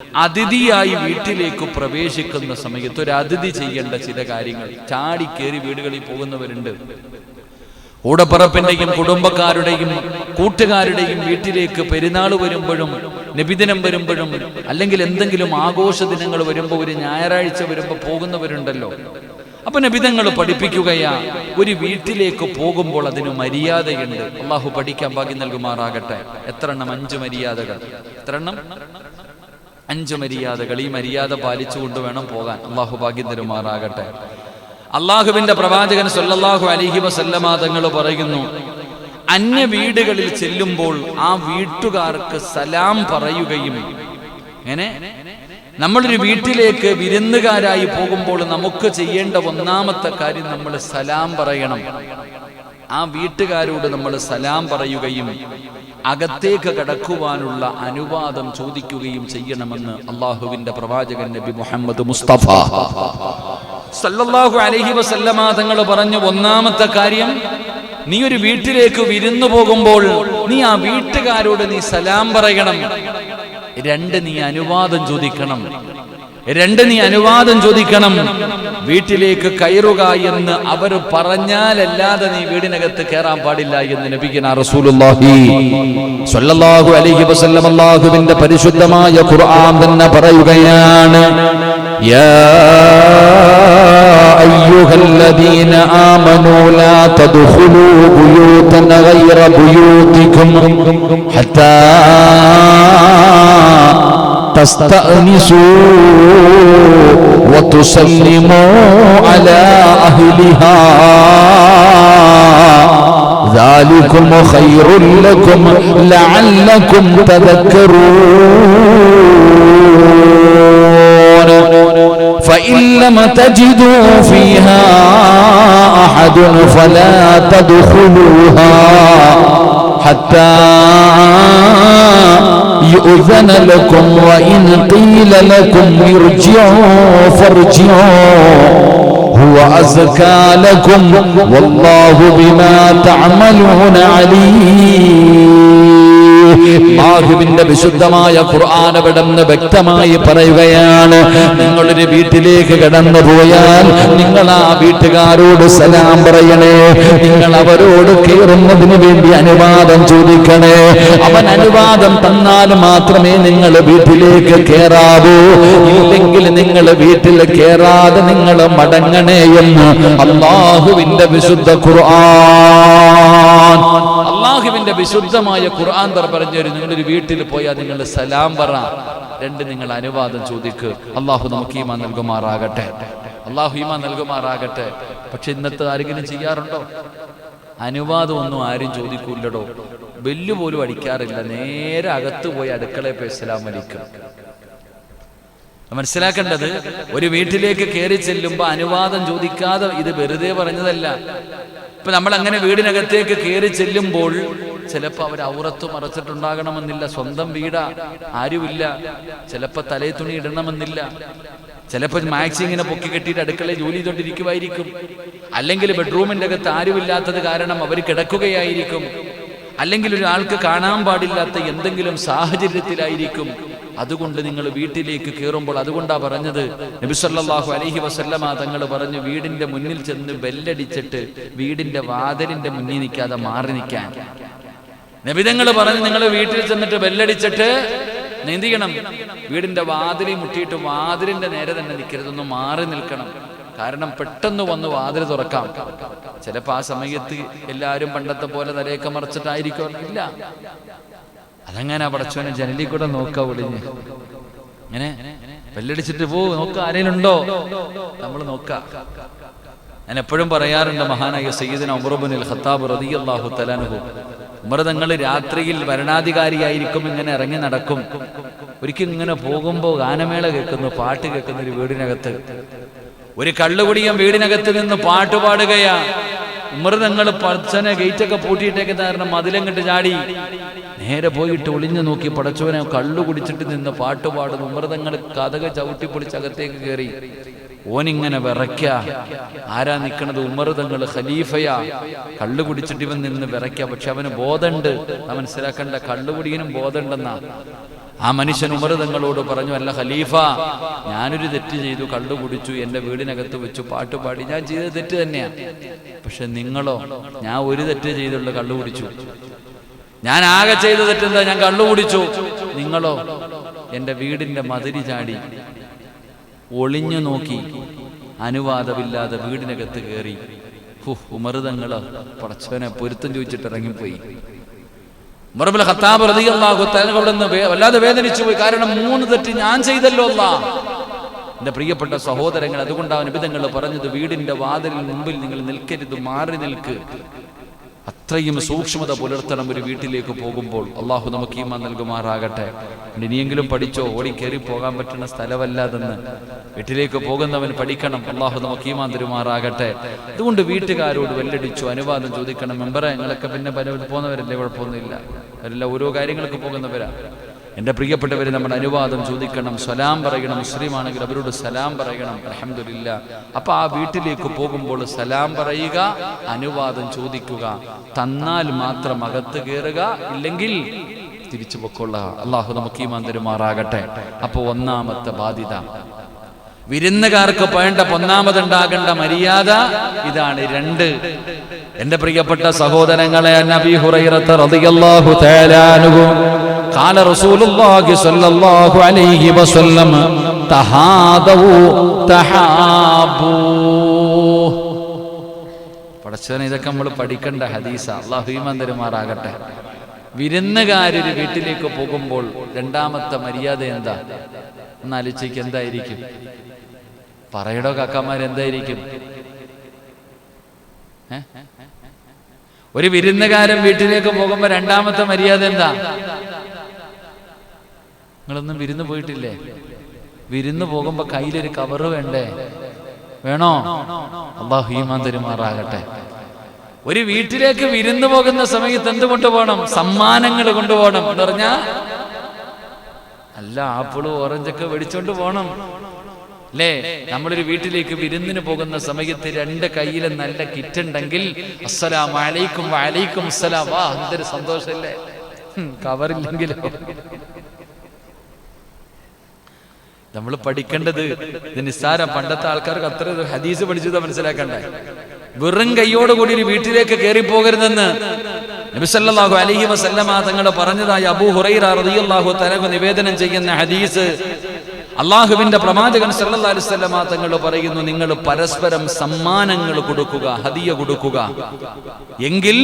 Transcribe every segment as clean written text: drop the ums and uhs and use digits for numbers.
അതിഥിയായി വീട്ടിലേക്ക് പ്രവേശിക്കുന്ന സമയത്ത് ഒരു അതിഥി ചെയ്യേണ്ട ചില കാര്യങ്ങൾ. ചാടിക്കേറി വീടുകളിൽ പോകുന്നവരുണ്ട്. കൂടപ്പറപ്പിന്റെയും കുടുംബക്കാരുടെയും കൂട്ടുകാരുടെയും വീട്ടിലേക്ക് പെരുന്നാൾ വരുമ്പോഴും നബിദിനം വരുമ്പോഴും അല്ലെങ്കിൽ എന്തെങ്കിലും ആഘോഷ ദിനങ്ങൾ വരുമ്പോൾ ഒരു ഞായറാഴ്ച വരുമ്പോൾ പോകുന്നവരുണ്ടല്ലോ. അപ്പൊ നബിതങ്ങൾ പഠിപ്പിക്കുകയാ, ഒരു വീട്ടിലേക്ക് പോകുമ്പോൾ അതിന് മര്യാദയുണ്ട്. അള്ളാഹു പഠിക്കാൻ ഭാഗ്യം നൽകുമാറാകട്ടെ. എത്ര എണ്ണം? 5 മര്യാദകൾ. എത്ര എണ്ണം? 5 മര്യാദകൾ. ഈ മര്യാദ പാലിച്ചുകൊണ്ട് വേണം പോകാൻ. അള്ളാഹു ഭാഗ്യം തരുമാറാകട്ടെ. അള്ളാഹുവിന്റെ പ്രവാചകൻ സല്ലല്ലാഹു അലൈഹി വസല്ലമ തങ്ങൾ പറയുന്നു, അന്യ വീടുകളിൽ ചെല്ലുമ്പോൾ ആ വീട്ടുകാർക്ക് സലാം പറയുകയും, അങ്ങനെ നമ്മളൊരു വീട്ടിലേക്ക് വിരുന്നുകാരായി പോകുമ്പോൾ നമുക്ക് ചെയ്യേണ്ട ഒന്നാമത്തെ കാര്യം നമ്മൾ സലാം പറയണം. ആ വീട്ടുകാരോട് നമ്മൾ സലാം പറയുകയും അകത്തേക്ക് കടക്കുവാനുള്ള അനുവാദം ചോദിക്കുകയും ചെയ്യണമെന്ന് അള്ളാഹുവിന്റെ പ്രവാചകൻ നബി മുഹമ്മദ് മുസ്തഫ സല്ലല്ലാഹു അലൈഹി വസല്ലമ തങ്ങൾ പറഞ്ഞു, ഒന്നാമത്തെ കാര്യം, നീ ഒരു വീട്ടിലേക്ക് വിരുന്നു പോകുമ്പോൾ നീ ആ വീട്ടുകാരോട് നീ സലാം പറയണം. 2, നീ അനുവാദം ചോദിക്കണം. വീട്ടിലേക്ക് കയറുക എന്ന് അവർ പറഞ്ഞാലല്ലാതെ നീ വീടിനകത്ത് കയറാൻ പാടില്ല എന്ന് നബിയുനാ റസൂലുള്ളാഹി സ്വല്ലല്ലാഹു അലൈഹി വസല്ലം അല്ലാഹുവിന്റെ പരിശുദ്ധമായ ഖുർആൻ തന്നെ പറയുകയാണ്, യാ അയ്യുഹല്ലദീന ആമനൂ ലാ തദ്ഖുലൂ ബുയൂതൻ ഗൈറ ബുയൂതികും ഹത്താ تستأنسوا وتسلموا على أهلها ذلكم خير لكم لعلكم تذكرون فإن لم تجدوا فيها أحد فلا تدخلوها حتى يؤذن لكم وإن قيل لكم ارجعوا فارجعوا هو أزكى لكم والله بما تعملون عليم. അല്ലാഹുവിന്റെ വിശുദ്ധമായ ഖുർആൻ അവിടുന്ന് വ്യക്തമായി പറയുകയാണ്, നിങ്ങളൊരു വീട്ടിലേക്ക് കടന്നു പോയാൽ നിങ്ങൾ ആ വീട്ടുകാരോട് സലാം പറയണേ. നിങ്ങൾ അവരോട് കയറുന്നതിന് വേണ്ടി അനുവാദം ചോദിക്കണേ. അവൻ അനുവാദം തന്നാൽ മാത്രമേ നിങ്ങൾ വീട്ടിലേക്ക് കയറാവൂ. ഇല്ലെങ്കിൽ നിങ്ങൾ വീട്ടിൽ കയറാതെ നിങ്ങൾ മടങ്ങണേ എന്ന് അല്ലാഹുവിന്റെ വിശുദ്ധ ഖുർആൻ. അല്ലാഹുവിന്റെ വിശുദ്ധമായ ഖുർആൻ പറഞ്ഞു, നിങ്ങളൊരു വീട്ടിൽ പോയാൽ നിങ്ങൾ സലാം പറ. 2, നിങ്ങൾ അനുവാദം ചോദിക്ക്. അള്ളാഹു നമുക്ക് ഈമാൻ നൽകുമാറാകട്ടെ. പക്ഷെ ഇന്നത്തെ ആരെങ്കിലും ചെയ്യാറുണ്ടോ? അനുവാദം ഒന്നും ആരും ചോദിക്കൂല്ലടോ. ബെല്ല് പോലും അടിക്കാറില്ല. നേരെ അകത്ത് പോയി അടുക്കളയിൽ പോയി സലാം വലിക്കും. മനസ്സിലാക്കേണ്ടത്, ഒരു വീട്ടിലേക്ക് കയറി ചെല്ലുമ്പോ അനുവാദം ചോദിക്കാതെ, ഇത് വെറുതെ പറഞ്ഞതല്ല. ഇപ്പൊ നമ്മൾ അങ്ങനെ വീടിനകത്തേക്ക് കയറി ചെല്ലുമ്പോൾ ചിലപ്പോ അവർ ഔറത്ത് മറച്ചിട്ടുണ്ടാകണമെന്നില്ല. സ്വന്തം വീടാ, ആരുമില്ല. ചിലപ്പോ തലേ തുണി ഇടണമെന്നില്ല. ചിലപ്പോൾ മാക്സി ഇങ്ങനെ പൊക്കി കെട്ടിയിട്ട് അടുക്കളയിൽ ജോലി ചെയ്തോണ്ടിരിക്കുമായിരിക്കും. അല്ലെങ്കിൽ ബെഡ്റൂമിന്റെ അകത്ത് ആരുമില്ലാത്തത് കാരണം അവർ കിടക്കുകയായിരിക്കും. അല്ലെങ്കിൽ ഒരാൾക്ക് കാണാൻ പാടില്ലാത്ത എന്തെങ്കിലും സാഹചര്യത്തിലായിരിക്കും. അതുകൊണ്ട് നിങ്ങൾ വീട്ടിലേക്ക് കയറുമ്പോൾ, അതുകൊണ്ടാ പറഞ്ഞത് നബി സല്ലല്ലാഹു അലൈഹി വസല്ലമ തങ്ങൾ പറഞ്ഞു, വീടിന്റെ മുന്നിൽ ചെന്ന് ബെല്ലടിച്ചിട്ട് വീടിന്റെ വാതിലിന്റെ മുന്നിൽ നിൽക്കാതെ മാറി നിൽക്കാൻ. നബിതങ്ങൾ പറഞ്ഞു, നിങ്ങൾ വീട്ടിൽ ചെന്നിട്ട് ബെല്ലടിച്ചിട്ട് എന്ത് ചെയ്യണം? വീടിന്റെ വാതിലിൽ മുട്ടിയിട്ട് വാതിലിന്റെ നേരെ തന്നെ നിൽക്കരുതൊന്ന് മാറി നിൽക്കണം. കാരണം പെട്ടെന്ന് വന്ന് വാതിൽ തുറക്കാം. ചിലപ്പോ ആ സമയത്ത് എല്ലാവരും പണ്ടത്തെ പോലെ തലയൊക്കെ മറച്ചിട്ടായിരിക്കും. ഇല്ല, അതങ്ങനെ പടച്ചോനെ ജനലിൽ കൂടെ നോക്കാ വിളിഞ്ഞ് ഇങ്ങനെ ബെല്ലടിച്ചിട്ട് നോക്ക, ആരേലുണ്ടോ? നമ്മൾ നോക്കാം. ഞാൻ എപ്പോഴും പറയാറുണ്ട്, മഹാനായ സയ്യിദുനാ ഉമർ ഇബ്നുൽ ഖത്താബ് റളിയല്ലാഹു തആല അൻഹു, ഉമർ തങ്ങൾ രാത്രിയിൽ ഭരണാധികാരിയായിരിക്കും, ഇങ്ങനെ ഇറങ്ങി നടക്കും. ഒരിക്കലും ഇങ്ങനെ പോകുമ്പോൾ ഗാനമേള കേൾക്കുന്നു, പാട്ട് കേൾക്കുന്ന ഒരു വീടിനകത്ത്. ഒരു കള്ളുകുടിയൻ വീടിനകത്ത് നിന്ന് പാട്ട് പാടുകയാ. ഉമർ തങ്ങൾ പടച്ചോനെ ഗേറ്റൊക്കെ പൂട്ടിയിട്ടേക്ക് കാരണം മതിലങ്ങിട്ട് ചാടി നേരെ പോയിട്ട് ഒളിഞ്ഞു നോക്കി. പടച്ചോനെ കള്ളു കുടിച്ചിട്ട് നിന്ന് പാട്ട് പാടുന്നു. ഉമർ തങ്ങൾ കതക ചവിട്ടിപ്പൊളിച്ചകത്തേക്ക് കയറി. ഓനിങ്ങനെ വിറയ്ക്ക. ആരാ നിൽക്കണത്? ഉമർ തങ്ങൾ ഖലീഫയാ. കള്ളു കുടിച്ചിട്ട് ഇവൻ നിന്ന് വിറയ്ക്ക. പക്ഷെ അവന് ബോധമുണ്ട്. മനസ്സിലാക്കേണ്ട, കള്ളുകുടിയനും ബോധമുണ്ടെന്നാ. ആ മനുഷ്യൻ ഉമർ തങ്ങളോട് പറഞ്ഞു, അല്ല ഖലീഫ, ഞാനൊരു തെറ്റ് ചെയ്തു, കള്ളു കുടിച്ചു, എൻ്റെ വീടിനകത്ത് വെച്ചു പാട്ടുപാടി, ഞാൻ ചെയ്തത് തെറ്റ് തന്നെയാണ്. പക്ഷെ നിങ്ങളോ? ഞാൻ ഒരു തെറ്റ് ചെയ്തുള്ള കള്ളു കുടിച്ചു. ഞാൻ ആകെ ചെയ്ത തെറ്റെന്താ? ഞാൻ കള്ളു കുടിച്ചു. നിങ്ങളോ? എൻ്റെ വീടിൻ്റെ മതിരി ചാടി, ഒളിഞ്ഞു നോക്കി, അനുവാദമില്ലാതെ വീടിനകത്ത് കയറി. ഉമർ തങ്ങള് പടച്ചവനെ പൊരുത്തം ചോദിച്ചിട്ട് ഇറങ്ങിപ്പോയി. ഉമർ ഇബ്നുൽ ഖത്താബ് റളിയല്ലാഹു തആല അവിടുന്ന് വല്ലാതെ വേദനിച്ചു പോയി. കാരണം 3 തെറ്റ് ഞാൻ ചെയ്തല്ലോ അല്ലാഹ്. എൻ്റെ പ്രിയപ്പെട്ട സഹോദരങ്ങൾ, അതുകൊണ്ടാണ് നബി തങ്ങൾ പറഞ്ഞത്, വീടിന്റെ വാതിലിന് മുമ്പിൽ നിങ്ങൾ നിൽക്കരുത്, മാറി നിൽക്ക്. അത്രയും സൂക്ഷ്മത പുലർത്തണം ഒരു വീട്ടിലേക്ക് പോകുമ്പോൾ. അള്ളാഹു നമുക്ക് ഈമാൻ നൽകുമാറാകട്ടെ. ഇനിയെങ്കിലും പഠിച്ചോ, ഓടിക്കേറി പോകാൻ പറ്റുന്ന സ്ഥലമല്ലാതെന്ന്. വീട്ടിലേക്ക് പോകുന്നവൻ പഠിക്കണം. അള്ളാഹു നമുക്ക് ഈമാൻ തരുമാറാകട്ടെ. അതുകൊണ്ട് വീട്ടുകാരോട് വെല്ലടിച്ചു അനുവാദം ചോദിക്കണം. മെമ്പറെ, ഞങ്ങളൊക്കെ പിന്നെ പോകുന്നവരല്ലേ, കുഴപ്പമൊന്നുമില്ല, അവരെല്ലാം ഓരോ കാര്യങ്ങൾക്ക് പോകുന്നവരാ. എൻ്റെ പ്രിയപ്പെട്ടവരെ, നമ്മുടെ അനുവാദം ചോദിക്കണം, സലാം പറയണം. മുസ്ലിം ആണെങ്കിൽ അവരോട് സലാം പറയണം. അൽഹംദുലില്ലാ. അപ്പൊ ആ വീട്ടിലേക്ക് പോകുമ്പോൾ സലാം പറയുക, അനുവാദം ചോദിക്കുക. തന്നാൽ മാത്രം അകത്ത് കയറുക, ഇല്ലെങ്കിൽ തിരിച്ചു പൊക്കൊള്ളുക. അള്ളാഹു നമുക്ക് ഈമാൻ തരുമാറാകട്ടെ. അപ്പൊ ഒന്നാമത്തെ ബാധ്യത, വിരുന്നുകാർക്ക് വേണ്ട ഒന്നാമതുണ്ടാകേണ്ട മര്യാദ ഇതാണ്. 2, എൻ്റെ പ്രിയപ്പെട്ട സഹോദരങ്ങളെ, നബി ഹുറൈറ റളിയല്ലാഹു തആല അൻഹു ഖാല റസൂലുള്ളാഹി സ്വല്ലല്ലാഹു അലൈഹി വസല്ലം തഹാദൂ തഹാബൂ. പടച്ചവനെ, ഇതൊക്കെ നമ്മൾ പഠിക്കേണ്ട ഹദീസാ. അല്ലാഹു ഈമാൻ തരുമാറാകട്ടെ. വിരുന്നുകാരൊരു വീട്ടിലേക്ക് പോകുമ്പോൾ രണ്ടാമത്തെ മര്യാദ എന്താ? എന്നാലോചിക്ക്, എന്തായിരിക്കും? പറയടോ കാക്കമാരെന്തായിരിക്കും? ഒരു വിരുന്നുകാരൻ വീട്ടിലേക്ക് പോകുമ്പോ രണ്ടാമത്തെ മര്യാദ എന്താ? നിങ്ങളൊന്നും വിരുന്ന് പോയിട്ടില്ലേ? വിരുന്ന് പോകുമ്പോ കയ്യിലൊരു കവറ് വേണ്ടേ? വേണോ? അല്ലാഹു ഈമാൻ തരുമാറാകട്ടെ. ഒരു വീട്ടിലേക്ക് വിരുന്ന് പോകുന്ന സമയത്ത് എന്ത് കൊണ്ടുപോകണം? സമ്മാനങ്ങൾ കൊണ്ടുപോകണം. എന്ന് പറഞ്ഞാ അല്ല, ആപ്പിളും ഓറഞ്ചൊക്കെ മേടിച്ചോണ്ട് പോകണം അല്ലേ? നമ്മളൊരു വീട്ടിലേക്ക് വിരുന്നിന് പോകുന്ന സമയത്ത് 2 കയ്യിലും നല്ല കിറ്റുണ്ടെങ്കിൽ അസ്സലാമു അലൈക്കും വഅലൈക്കും അസ്സലാം, വാ, എന്തൊരു സന്തോഷല്ലേ. കവറില്ലെങ്കിലോ? നമ്മൾ പഠിക്കേണ്ടത് ഇത് നിസ്സാരം. പണ്ടത്തെ ആൾക്കാർക്ക് അത്ര ഹദീസ് പഠിച്ചത് മനസ്സിലാക്കണ്ടേ. വെറും കൈയോടുകൂടി ഒരു വീട്ടിലേക്ക് കയറി പോകരുതെന്ന് നബി സല്ലല്ലാഹു അലൈഹി വസല്ലമ തങ്ങൾ പറഞ്ഞതായി അബൂ ഹുറൈറ റളിയല്ലാഹു തആല നിവേദനം ചെയ്യുന്ന ഹദീസ്. അള്ളാഹുവിന്റെ പ്രവാചകൻ സല്ലല്ലാഹു അലൈഹി വസല്ലമ തങ്ങൾ പറയുന്നു, നിങ്ങൾ പരസ്പരം സമ്മാനങ്ങൾ കൊടുക്കുക, ഹദിയ കൊടുക്കുക, എങ്കിൽ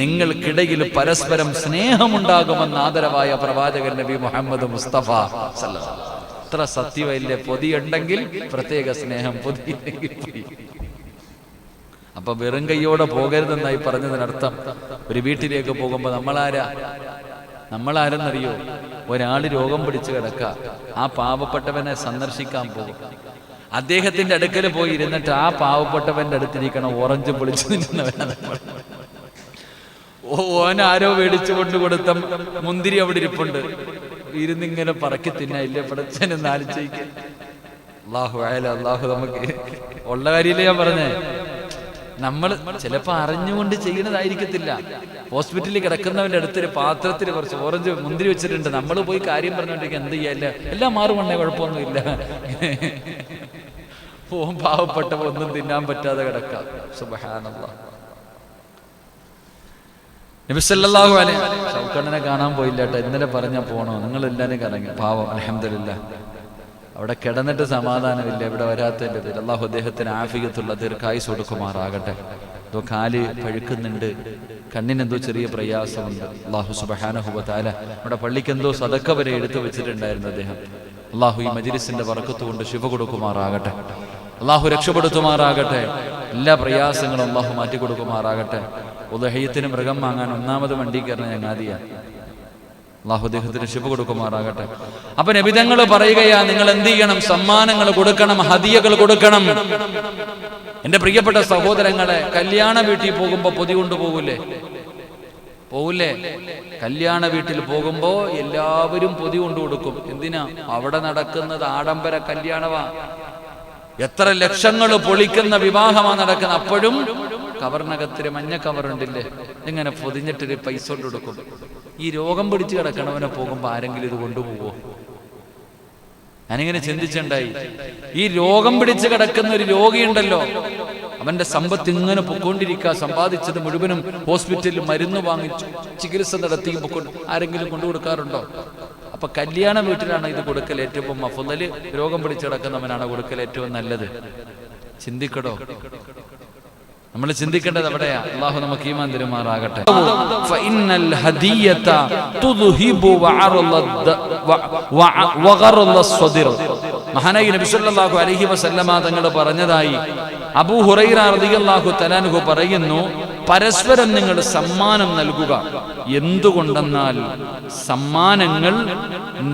നിങ്ങൾക്കിടയിൽ പരസ്പരം സ്നേഹമുണ്ടാകുമെന്ന് ആദരവായ പ്രവാചകൻ നബി മുഹമ്മദ് മുസ്തഫ സല്ലല്ലാഹു അലൈഹി വസല്ലം. എത്ര സത്യമില്ലേ? പൊതിയുണ്ടെങ്കിൽ പ്രത്യേക സ്നേഹം, പൊതിയില്ലെങ്കിൽ പൊതി. അപ്പൊ വെറും കൈയോടെ പോകരുതെന്നായി പറഞ്ഞതിനർത്ഥം, ഒരു വീട്ടിലേക്ക് പോകുമ്പോ നമ്മളാരെന്നറിയോ? ഒരാള് രോഗം പിടിച്ചു കിടക്ക, ആ പാവപ്പെട്ടവനെ സന്ദർശിക്കാൻ പോകും. അദ്ദേഹത്തിന്റെ അടുക്കൽ പോയി ഇരുന്നിട്ട് ആ പാവപ്പെട്ടവന്റെ അടുത്തിരിക്കണം ഓറഞ്ച് പൊളിച്ചു നിന്നവനാണ്. ഓനാരോ മേടിച്ചു കൊണ്ട് കൊടുത്ത മുന്തിരി അവിടെ ഇരിപ്പുണ്ട്, ഇരുന്നിങ്ങനെ പറക്കി തിന്നയില്ലേ പടച്ചനെന്ന് ആലോചിക്ക. അള്ളാഹു നമുക്ക് ഉള്ള കാര്യമില്ലേ ഞാൻ പറഞ്ഞേ. നമ്മൾ ചിലപ്പോ അറിഞ്ഞുകൊണ്ട് ചെയ്യുന്നതായിരിക്കത്തില്ല. ഹോസ്പിറ്റലിൽ കിടക്കുന്നവന്റെ അടുത്തൊരു പാത്രത്തിൽ കുറച്ച് ഓറഞ്ച് മുന്തിരി വെച്ചിട്ടുണ്ട്, നമ്മൾ പോയി കാര്യം പറഞ്ഞോണ്ടിരിക്കുക, എന്ത് ചെയ്യാല്ല, എല്ലാം മാറുമണ്ണേ, കുഴപ്പമൊന്നുമില്ല. പാവപ്പെട്ടവ ഒന്നും തിന്നാൻ പറ്റാതെ കിടക്കാം. സുബ്ഹാനല്ലാഹ്. നബി സല്ലല്ലാഹു അലൈഹി ഷൗക്കണ്ണനെ കാണാൻ പോയില്ല കേട്ടോ, ഇന്നലെ പറഞ്ഞാൽ പോണോ, നിങ്ങൾ എല്ലാവരും കറങ്ങി. പാവം, അൽഹംദുലില്ലാഹ്, അവിടെ കിടന്നിട്ട് സമാധാനമില്ല, ഇവിടെ വരാത്തതിൻ്റെ പേര്. അള്ളാഹു അദ്ദേഹത്തിന് ആഫിയത്തുള്ള ദീർഘായുസ്സ് കൊടുക്കുമാറാകട്ടെ. എന്തോ കാല് പഴുക്കുന്നുണ്ട്, കണ്ണിനെന്തോ ചെറിയ പ്രയാസമുണ്ട്. അള്ളാഹു സുബ്ഹാനഹു വ തആല നമ്മുടെ പള്ളിക്ക് എന്തോ സദക്ക വരെ എടുത്തു വെച്ചിട്ടുണ്ടായിരുന്നു അദ്ദേഹം. അള്ളാഹു ഈ മജ്ലിസിന്റെ ബറക്കത്ത് കൊണ്ട് ശിഫ കൊടുക്കുമാറാകട്ടെ. അള്ളാഹു രക്ഷപ്പെടുത്തുമാറാകട്ടെ. എല്ലാ പ്രയാസങ്ങളും അള്ളാഹു മാറ്റി കൊടുക്കുമാറാകട്ടെ. ഉദഹയ്യത്തിന് മൃഗം വാങ്ങാൻ 1ാമത് വണ്ടി കയറുന്ന ചങ്ങാതിയാണ്. അള്ളാഹു അദ്ദേഹത്തിന് ശിഫ കൊടുക്കുമാറാകട്ടെ. അപ്പൊ നബിതങ്ങൾ പറയുകയാ, നിങ്ങൾ എന്ത് ചെയ്യണം? സമ്മാനങ്ങൾ കൊടുക്കണം, ഹദിയകൾ കൊടുക്കണം. എന്റെ പ്രിയപ്പെട്ട സഹോദരങ്ങളെ, കല്യാണ വീട്ടിൽ പോകുമ്പോ പൊതി കൊണ്ടുപോകൂലേ? പോകൂലേ? കല്യാണ വീട്ടിൽ പോകുമ്പോ എല്ലാവരും പൊതി കൊണ്ടു കൊടുക്കും. എന്തിനാ? അവിടെ നടക്കുന്നത് ആഡംബര കല്യാണമാ, എത്ര ലക്ഷങ്ങൾ പൊളിക്കുന്ന വിവാഹമാണ് നടക്കുന്നത്. അപ്പോഴും കവറിനകത്തൊരു മഞ്ഞ കവറുണ്ടില്ലേ, ഇങ്ങനെ പൊതിഞ്ഞിട്ടൊരു പൈസ കൊണ്ട് കൊടുക്കും. ഈ രോഗം പിടിച്ച് കിടക്കണവനെ പോകുമ്പോൾ ആരെങ്കിലും ഇത് കൊണ്ടുപോകുമോ? ഞാനിങ്ങനെ ചിന്തിച്ചുണ്ടായി. ഈ രോഗം പിടിച്ച് കിടക്കുന്ന ഒരു രോഗിയുണ്ടല്ലോ, അവന്റെ സമ്പത്ത് ഇങ്ങനെ പൊക്കോണ്ടിരിക്കുക, സമ്പാദിച്ചത് മുഴുവനും ഹോസ്പിറ്റലിൽ മരുന്ന് വാങ്ങിച്ചു ചികിത്സ നടത്തി ആരെങ്കിലും കൊണ്ടു കൊടുക്കാറുണ്ടോ? അപ്പൊ കല്യാണ വീട്ടിലാണ് ഇത് കൊടുക്കൽ ഏറ്റവും അഫ്ളല്, രോഗം പിടിച്ച് കിടക്കുന്നവനാണ് കൊടുക്കൽ ഏറ്റവും നല്ലത്. ചിന്തിക്കടോ, നമ്മൾ ചിന്തിക്കേണ്ടത് അവിടെയാ. അല്ലാഹു നമുക്ക് ഈമാൻ തരുമാറാകട്ടെ. ഫഇന്നൽ ഹദിയത തുദ്ഹിബു വഗറല്ലസ്സദ്ർ. മഹാനായ നബി സല്ലല്ലാഹു അലൈഹി വസല്ലമ തങ്ങൾ പറഞ്ഞതായി അബൂ ഹുറൈറ റളിയല്ലാഹു തആല അൻഹു പറയുന്നു, പരസ്പരം നിങ്ങൾ സമ്മാനം നൽകുക. എന്തുകൊണ്ടെന്നാൽ സമ്മാനങ്ങൾ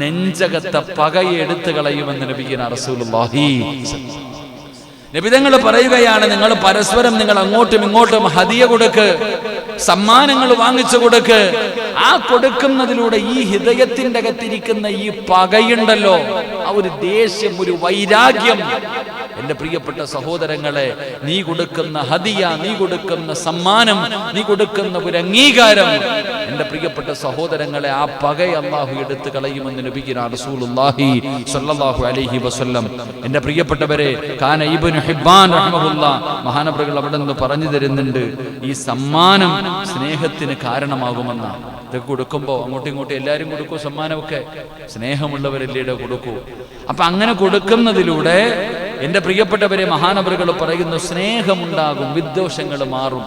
നെഞ്ചകത്തെ പകയെ എടുത്തു കളയുമെന്ന് നബിയുനാ റസൂലുള്ളാഹി. നബിതങ്ങൾ പറയുകയാണ്, നിങ്ങൾ പരസ്പരം നിങ്ങൾ അങ്ങോട്ടും ഇങ്ങോട്ടും ഹദിയ കൊടുക്ക്, സമ്മാനങ്ങൾ വാങ്ങിച്ചു കൊടുക്ക്. ആ കൊടുക്കുന്നതിലൂടെ ഈ ഹൃദയത്തിന്റെ അകത്തിരിക്കുന്ന ഈ പകയുണ്ടല്ലോ, ആ ഒരു ദേഷ്യം, ഒരു വൈരാഗ്യം, എന്റെ പ്രിയപ്പെട്ട സഹോദരങ്ങളെ, നീ കൊടുക്കുന്ന ഹദിയ, നീ കൊടുക്കുന്ന സമ്മാനം, നീ കൊടുക്കുന്ന ഒരു അംഗീകാരം, എന്റെ പ്രിയപ്പെട്ട സഹോദരങ്ങളെ, ആ പകയെ അല്ലാഹു എടുത്തു കളയുമെന്ന് നബിയുനാ റസൂലുള്ളാഹി സ്വല്ലല്ലാഹു അലൈഹി വസല്ലം. എന്റെ പ്രിയപ്പെട്ടവരെ, കാന ഇബ്നു ഹിബ്ബാൻ റഹ്മഹുല്ലാ മഹാനവറുകൾ അവിടെ നിന്ന് പറഞ്ഞു തരുന്നുണ്ട്, ഈ സമ്മാനം സ്നേഹത്തിന് കാരണമാകുമെന്ന. ഇതൊക്കെ കൊടുക്കുമ്പോൾ അങ്ങോട്ടും ഇങ്ങോട്ടും എല്ലാവരും കൊടുക്കൂ, സമ്മാനമൊക്കെ സ്നേഹമുള്ളവരല്ലേ കൊടുക്കൂ. അപ്പൊ അങ്ങനെ കൊടുക്കുന്നതിലൂടെ എന്റെ പ്രിയപ്പെട്ടവരെ, മഹാനവറുകൾ പറയുന്നു, സ്നേഹമുണ്ടാകും, വിദ്വേഷങ്ങൾ മാറും.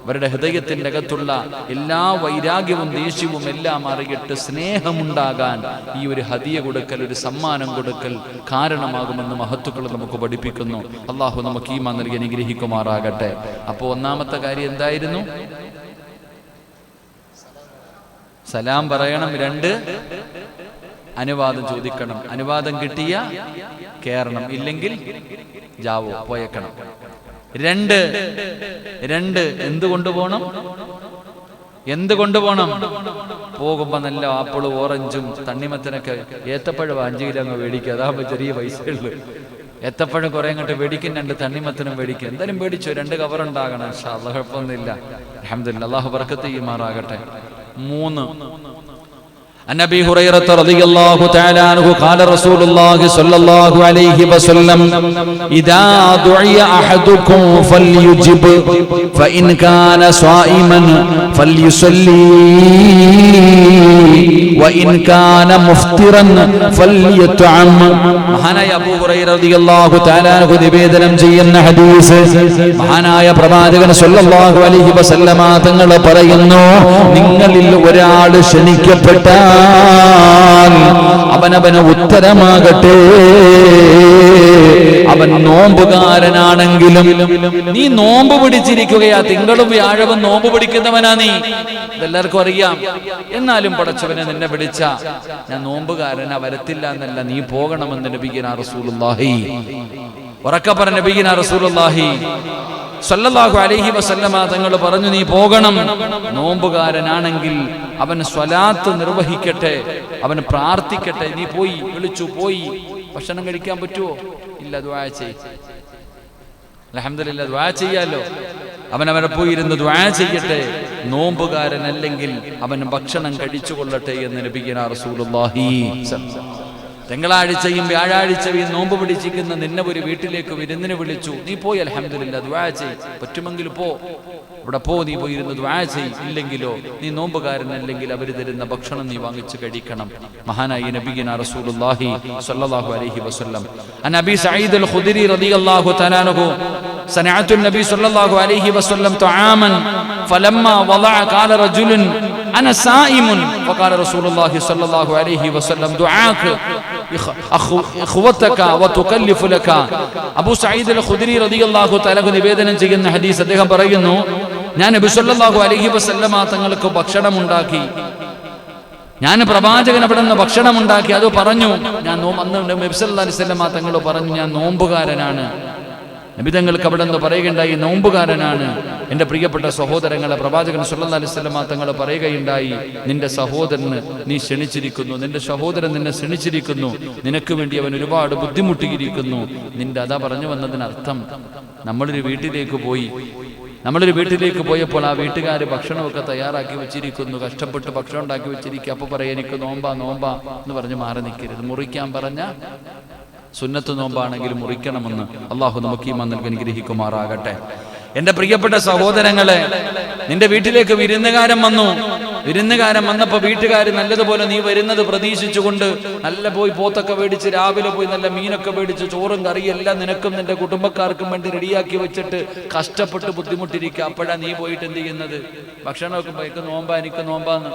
അവരുടെ ഹൃദയത്തിന്റെ അകത്തുള്ള എല്ലാ വൈരാഗ്യവും ദേഷ്യവും എല്ലാം അറിയിട്ട് സ്നേഹമുണ്ടാകാൻ ഈ ഒരു ഹദിയ കൊടുക്കൽ, ഒരു സമ്മാനം കൊടുക്കൽ കാരണമാകുമെന്ന് മഹത്തുക്കൾ നമുക്ക് പഠിപ്പിക്കുന്നു. അള്ളാഹു നമുക്ക് ഈമാൻ നൽകി അനുഗ്രഹിക്കുമാറാകട്ടെ. അപ്പോൾ ഒന്നാമത്തെ കാര്യം എന്തായിരുന്നു? സലാം പറയണം. 2, അനുവാദം ചോദിക്കണം. അനുവാദം കിട്ടിയ കേറണം, ഇല്ലെങ്കിൽ ജാവോ പോയേക്കണം. 2 എന്ത് കൊണ്ടുപോകണം? പോകുമ്പോ നല്ല ആപ്പിളും ഓറഞ്ചും തണ്ണിമത്തനൊക്കെ, ഏത്തപ്പഴം 5 കിലോ അങ്ങ് മേടിക്കുക, അതാകുമ്പോ ചെറിയ പൈസ ഉള്ളു. ഏത്തപ്പഴം കുറെ അങ്ങോട്ട് മേടിക്കും, 2 തണ്ണിമത്തനും മേടിക്കും. എന്തായാലും മേടിച്ചോ, 2 കവറുണ്ടാകണം. ഇൻഷാ അല്ലാഹ്, കുഴപ്പമൊന്നുമില്ല. അൽഹംദുലില്ലാഹ്, അല്ലാഹു ബർക്കത്ത് ചെയ്യുമാറാകട്ടെ. 3, عن ابي هريره رضي الله تعالى عنه قال رسول الله صلى الله عليه وسلم اذا دعي احدكم فليجب فان كان صائما فليصلي وان كان مفطرا فليطعم. മഹാനായ അബൂ ഹുറൈറ റളിയല്ലാഹു തആല അൻഹു നിവേദനം ചെയ്യുന്ന ഹദീസ്, മഹാനായ പ്രവാചകൻ സ്വല്ലല്ലാഹു അലൈഹി വസല്ലമ തങ്ങൾ പറയുന്നു, നിങ്ങളിൽ ഒരാൾ ക്ഷണിക്കപ്പെട്ട അവനവന് ഉത്തരമാകട്ടെ. അവൻ നോമ്പുകാരനാണെങ്കിലും, നീ നോമ്പ് പിടിച്ചിരിക്കുകയാ, തിങ്കളും വ്യാഴവും നോമ്പ് പിടിക്കുന്നവനാ നീ, ഇതെല്ലാവർക്കും അറിയാം. എന്നാലും പടച്ചവനെ നിന്നെ വിളിച്ച ഞാൻ നോമ്പുകാരനാ, വരത്തില്ല എന്നല്ല, നീ പോകണമെന്ന് നബിയുനാ റസൂലുള്ളാഹി. ഉറക്കെ പറഞ്ഞ നബിയുനാ റസൂലുള്ളാഹി സല്ലല്ലാഹു അലൈഹി വസല്ലമ തങ്ങൾ പറഞ്ഞു, നീ പോകണം. നോമ്പുകാരനാണെങ്കിൽ അവൻ സ്വലാത്ത് നിർവഹിക്കട്ടെ, അവൻ പ്രാർത്ഥിക്കട്ടെ. നീ പോയി, വിളിച്ചു പോയി, ഭക്ഷണം കഴിക്കാൻ പറ്റുമോ? ഇല്ല, ദുആ ചെയ്യ്. അൽഹംദുലില്ലാഹ്, ദുആ ചെയ്യാലോ. അവൻ അവരെ പോയിരുന്ന് ദുആ ചെയ്യട്ടെ. നോമ്പുകാരനല്ലെങ്കിൽ അവൻ ഭക്ഷണം കഴിച്ചു കൊള്ളട്ടെ എന്ന് നബിയുനാ റസൂലുള്ളാഹി. തിങ്കളാഴ്ചയും വ്യാഴാഴ്ചയും നോമ്പ് പിടിച്ചിരിക്കുന്ന നിന്നെ ഒരു വീട്ടിലേക്ക് വിരുന്നിന് വിളിച്ചു, നീ പോയി അൽഹംദുലില്ലാഹ് ദുആ ചെയ്യ്. പറ്റുമെങ്കിൽ പോ, ഇവിടെ പോ, നീ പോയിരുന്ന് ദുആ ചെയ്യ്. ഇല്ലെങ്കിലോ നീ നോമ്പുകാരനല്ലെങ്കിൽ അവർ തരുന്ന ഭക്ഷണം നീ വാങ്ങിച്ചു കഴിക്കണം. മഹാനായ നബിയുനാ റസൂലുള്ളാഹി സ്വല്ലല്ലാഹു അലൈഹി വസല്ലം. അൻ അബീ സഈദ് അൽ ഖുദരി റളിയല്ലാഹു തആല അൻഹു സനഅതു നബി സ്വല്ലല്ലാഹു അലൈഹി വസല്ലം തുആമൻ ഫലമ്മാ വളഅ ഖാല റജുലുൻ അന സായിമുൻ ഫഖാല റസൂലുള്ളാഹി സ്വല്ലല്ലാഹു അലൈഹി വസല്ലം ദുആക ഇഖ്വതക വതുകല്ലിഫു ലക. അബൂ സഈദ് അൽ ഖുദരി റളിയല്ലാഹു തആല നിവേദനം ചെയ്യുന്ന ഹദീസ്, അദ്ദേഹം പറയുന്നു, ഞാൻ നബി സല്ലല്ലാഹു അലൈഹി വസല്ലമ തങ്ങൾക്ക് ഭക്ഷണം ഉണ്ടാക്കി. ഞാൻ പ്രവാചകൻ അവിടെ നിന്ന് ഭക്ഷണം ഉണ്ടാക്കി. അത് പറഞ്ഞു, ഞാൻ അന്ന് നബി സല്ലല്ലാഹു അലൈഹി വസല്ലമ തങ്ങൾ പറഞ്ഞു, ഞാൻ നോമ്പുകാരനാണ്. നബി തങ്ങൾക്ക് അവിടെ നിന്ന് പറയുകയുണ്ടായി, നോമ്പുകാരനാണ്. എൻ്റെ പ്രിയപ്പെട്ട സഹോദരങ്ങളെ, പ്രവാചകൻ സല്ലല്ലാഹു അലൈഹി വസല്ലമ തങ്ങൾ പറയുകയുണ്ടായി, നിന്റെ സഹോദരന് നീ ക്ഷണിച്ചിരിക്കുന്നു, നിന്റെ സഹോദരൻ നിന്നെ ക്ഷണിച്ചിരിക്കുന്നു, നിനക്ക് വേണ്ടി അവൻ ഒരുപാട് ബുദ്ധിമുട്ടിയിരിക്കുന്നു. നിന്റെ അതാ പറഞ്ഞു വന്നതിനർത്ഥം, നമ്മളൊരു വീട്ടിലേക്ക് പോയി, നമ്മളൊരു വീട്ടിലേക്ക് പോയപ്പോൾ ആ വീട്ടുകാർ ഭക്ഷണമൊക്കെ തയ്യാറാക്കി വെച്ചിരിക്കുന്നു, കഷ്ടപ്പെട്ട് ഭക്ഷണം ഉണ്ടാക്കി വെച്ചിരിക്കുക. അപ്പോൾ പറയാം എനിക്ക് നോമ്പാ എന്ന് പറഞ്ഞ് മാറി നിൽക്കരുത്. മുറിക്കാൻ പറഞ്ഞ സുന്നത്ത് നോമ്പാണെങ്കിലും മുറിക്കണമെന്ന് അള്ളാഹു നമുക്ക് ഈമാൻ നൽകി അനുഗ്രഹിക്കുമാറാകട്ടെ. എന്റെ പ്രിയപ്പെട്ട സഹോദരങ്ങളെ, നിന്റെ വീട്ടിലേക്ക് വിരുന്നുകാരൻ വന്നപ്പോൾ വീട്ടുകാർ നല്ലതുപോലെ നീ വരുന്നത് പ്രതീക്ഷിച്ചുകൊണ്ട് നല്ല പോയി പോത്തൊക്കെ മേടിച്ച് രാവിലെ പോയി നല്ല മീനൊക്കെ മേടിച്ച് ചോറും കറിയും എല്ലാം നിനക്കും നിന്റെ കുടുംബക്കാർക്കും വേണ്ടി റെഡിയാക്കി വെച്ചിട്ട് കഷ്ടപ്പെട്ട് ബുദ്ധിമുട്ടിരിക്കുക. അപ്പോഴാ നീ പോയിട്ട് എന്ത് ചെയ്യുന്നത്? ഭക്ഷണമൊക്കെ എനിക്ക് നോമ്പാന്ന്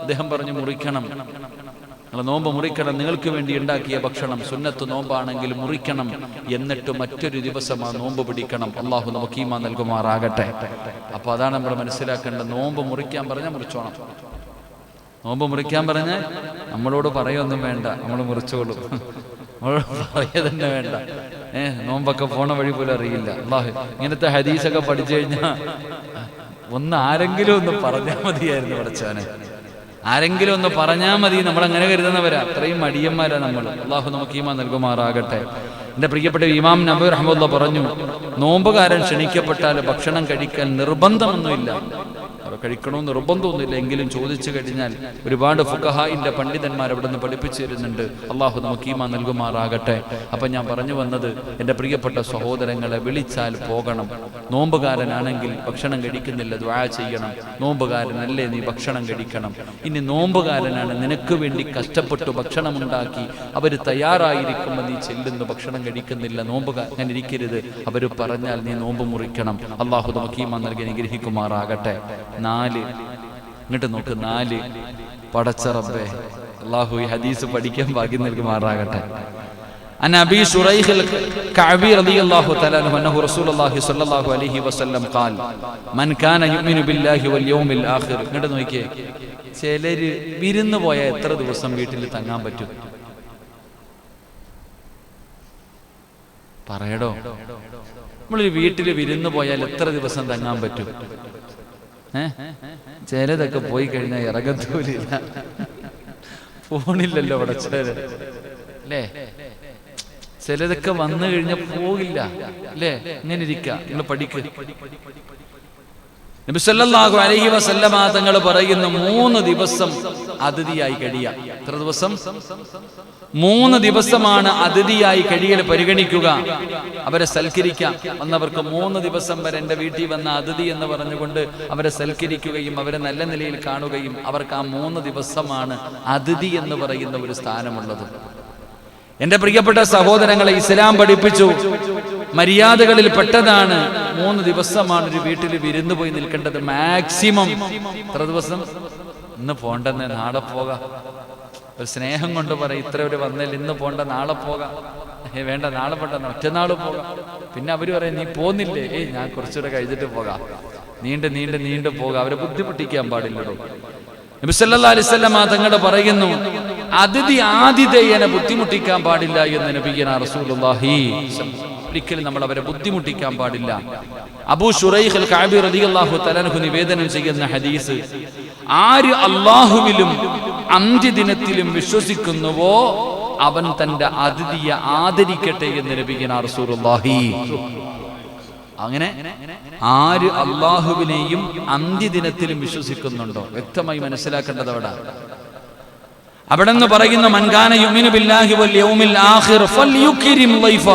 അദ്ദേഹം പറഞ്ഞു മുറിക്കണം, നിങ്ങൾ നോമ്പ് മുറിക്കണം, നിങ്ങൾക്ക് വേണ്ടി ഉണ്ടാക്കിയ ഭക്ഷണം സുന്നത്ത് നോമ്പാണെങ്കിൽ മുറിക്കണം, എന്നിട്ട് മറ്റൊരു ദിവസം ആ നോമ്പ് പിടിക്കണം. അള്ളാഹു നമുക്ക് ഈമാൻ നൽകുമാറാകട്ടെ. അപ്പൊ അതാണ് നമ്മൾ മനസ്സിലാക്കേണ്ടത്. നോമ്പ് മുറിക്കാൻ പറഞ്ഞാൽ മുറിച്ചോണം. നോമ്പ് മുറിക്കാൻ പറഞ്ഞാൽ നമ്മളോട് പറയൊന്നും വേണ്ട, നമ്മൾ മുറിച്ചോളും. നമ്മളോട് പറയ തന്നെ വേണ്ട. നോമ്പൊക്കെ പോണ വഴി പോലും അറിയില്ല. അള്ളാഹു ഇങ്ങനത്തെ ഹദീസൊക്കെ പഠിച്ചു കഴിഞ്ഞാൽ ആരെങ്കിലും ഒന്ന് പറഞ്ഞാൽ മതിയായിരുന്നു പഠിച്ചവനെ. ആരെങ്കിലും ഒന്ന് പറഞ്ഞാൽ മതി. നമ്മൾ അങ്ങനെ കരുതുന്നവരാ, അത്രയും മടിയന്മാരാ നമ്മൾ. അള്ളാഹു നമുക്ക് ഈമാൻ നൽകുമാറാകട്ടെ. എൻ്റെ പ്രിയപ്പെട്ട ഇമാം നബവി റഹ്മത്തുള്ളാഹി പറഞ്ഞു, നോമ്പുകാരൻ ക്ഷണിക്കപ്പെട്ടാൽ ഭക്ഷണം കഴിക്കാൻ നിർബന്ധമൊന്നുമില്ല, കഴിക്കണമെന്ന് നിർബന്ധമൊന്നുമില്ല. എങ്കിലും ചോദിച്ചു കഴിഞ്ഞാൽ ഒരുപാട് ഫുഖഹായിന്റെ പണ്ഡിതന്മാർ അവിടെ നിന്ന് പഠിപ്പിച്ചു തരുന്നുണ്ട്. അള്ളാഹു നമുക്ക് ഈമാൻ നൽകുമാറാകട്ടെ. അപ്പൊ ഞാൻ പറഞ്ഞു വന്നത്, എൻ്റെ പ്രിയപ്പെട്ട സഹോദരങ്ങളെ, വിളിച്ചാൽ പോകണം. നോമ്പുകാരനാണെങ്കിൽ ഭക്ഷണം കഴിക്കുന്നില്ല, ദുആ ചെയ്യണം. നോമ്പുകാരനല്ലേ, നീ ഭക്ഷണം കഴിക്കണം. ഇനി നോമ്പുകാരനാണ്, നിനക്ക് വേണ്ടി കഷ്ടപ്പെട്ടു ഭക്ഷണം ഉണ്ടാക്കി അവർ തയ്യാറായിരിക്കുമ്പോൾ നീ ചെല്ലുന്നു, ഭക്ഷണം കഴിക്കുന്നില്ല, നോമ്പുകാരൻ ഇരിക്കരുത്. അവർ പറഞ്ഞാൽ നീ നോമ്പ് മുറിക്കണം. അള്ളാഹു നമുക്ക് ഈമാൻ നൽകി അനുഗ്രഹിക്കുമാറാകട്ടെ. 4 ഇങ്ങോട്ട് നോക്ക്, 4 പടച്ച റബ്ബേ, അല്ലാഹു ഈ ഹദീസ് പഠിക്കാൻ ഭാഗ്യം നൽകുമാറാകട്ടെ. അൻ അബീ ശുറൈഖ് കഅബി റളിയല്ലാഹു തആല അൻഹു അന്നഹു റസൂലുള്ളാഹി സ്വല്ലല്ലാഹു അലൈഹി വസല്ലം ഖാൽ മൻ കാന യുമിനു ബില്ലാഹി വൽ യൗമിൽ ആഖിർ. ഇങ്ങോട്ട് നോക്കിയേ, ചിലര് വിരുന്ന് പോയാൽ എത്ര ദിവസം വീട്ടിൽ തങ്ങാൻ പറ്റും? പറയടോ, നമ്മളൊരു വീട്ടിൽ വിരുന്ന് പോയാൽ എത്ര ദിവസം തങ്ങാൻ പറ്റും? ചിലതൊക്കെ പോയി കഴിഞ്ഞാൽ ഇറങ്ങത്തൂലില്ല, ഫോണില്ലല്ലോ അവിടെ ചിലര് അല്ലേ. ചിലതൊക്കെ വന്നു കഴിഞ്ഞാൽ പോകില്ല അല്ലേ. ഇങ്ങനെ ഇരിക്കുക, നിങ്ങൾ പഠിക്ക്. നബി സല്ലല്ലാഹു അലൈഹി വസല്ലമ തങ്ങൾ പറയുന്നു, 3 ദിവസം അതിഥിയായി കഴിയാം. എത്ര ദിവസം? 3 ദിവസമാണ് അതിഥിയായി കഴിയൽ പരിഗണിക്കുക. അവരെ സൽക്കരിക്കാം. വന്നവർക്ക് 3 ദിവസം വരെ എൻ്റെ വീട്ടിൽ വന്ന അതിഥി എന്ന് പറഞ്ഞുകൊണ്ട് അവരെ സൽക്കരിക്കുകയും അവരെ നല്ല നിലയിൽ കാണുകയും അവർക്ക് ആ 3 ദിവസമാണ് അതിഥി എന്ന് പറയുന്ന ഒരു സ്ഥാനമുള്ളത്. എൻ്റെ പ്രിയപ്പെട്ട സഹോദരങ്ങളെ, ഇസ്ലാം പഠിപ്പിച്ചു, മര്യാദകളിൽ പെട്ടതാണ് 3 ദിവസമാണ് ഒരു വീട്ടിൽ വിരുന്ന് പോയി നിൽക്കേണ്ടത്. മാക്സിമം എത്ര ദിവസം? ഇന്ന് പോണ്ടെന്ന്, നാളെ പോകാം. ഒരു സ്നേഹം കൊണ്ട് പറയും, ഇത്ര ഒരു വന്നില്ല, ഇന്ന് പോണ്ട, നാളെ പോകാം. വേണ്ട, നാളെ പോണ്ട, മറ്റന്നാൾ പോകാം. പിന്നെ അവർ പറയും, നീ പോന്നില്ലേ? ഞാൻ കുറച്ചുകൂടെ കഴിഞ്ഞിട്ട് പോകാം. നീണ്ട് പോകാം. അവരെ ബുദ്ധിമുട്ടിക്കാൻ പാടില്ലടോ. നബി സല്ലല്ലാഹു അലൈഹി വസല്ലം തങ്ങൾ പറയുന്നു, അതിഥി ആതിഥേയനെ ബുദ്ധിമുട്ടിക്കാൻ പാടില്ല എന്ന് നബിയുനാ റസൂലുള്ളാഹി. ഒരിക്കലും നമ്മൾ അവരെ ബുദ്ധിമുട്ടിക്കാൻ പാടില്ല. അബൂ ശുറൈഖ് അൽ കഅബി റളിയല്ലാഹു തആല അൻഹു നിവേദനം ചെയ്യുന്ന ഹദീസ്, ആര് അല്ലാഹുവിലും അന്ത്യദിനത്തിലും വിശ്വസിക്കുന്നുവോ അവൻ തന്റെ അതിഥിയെ ആദരിക്കട്ടെ എന്ന് നബിയുനാ റസൂലുള്ളാഹി. അങ്ങനെ ആര് അല്ലാഹുവിനെയും അന്ത്യദിനത്തിലും വിശ്വസിക്കുന്നുണ്ടോ, വ്യക്തമായി മനസ്സിലാക്കേണ്ടത് അവിടെ നിന്ന് പറയുന്നു, മൻ കാന യുമിനു ബില്ലാഹി വൽ യൗമിൽ ആഖിർ ഫൽയുക്രിം ദൈഫ.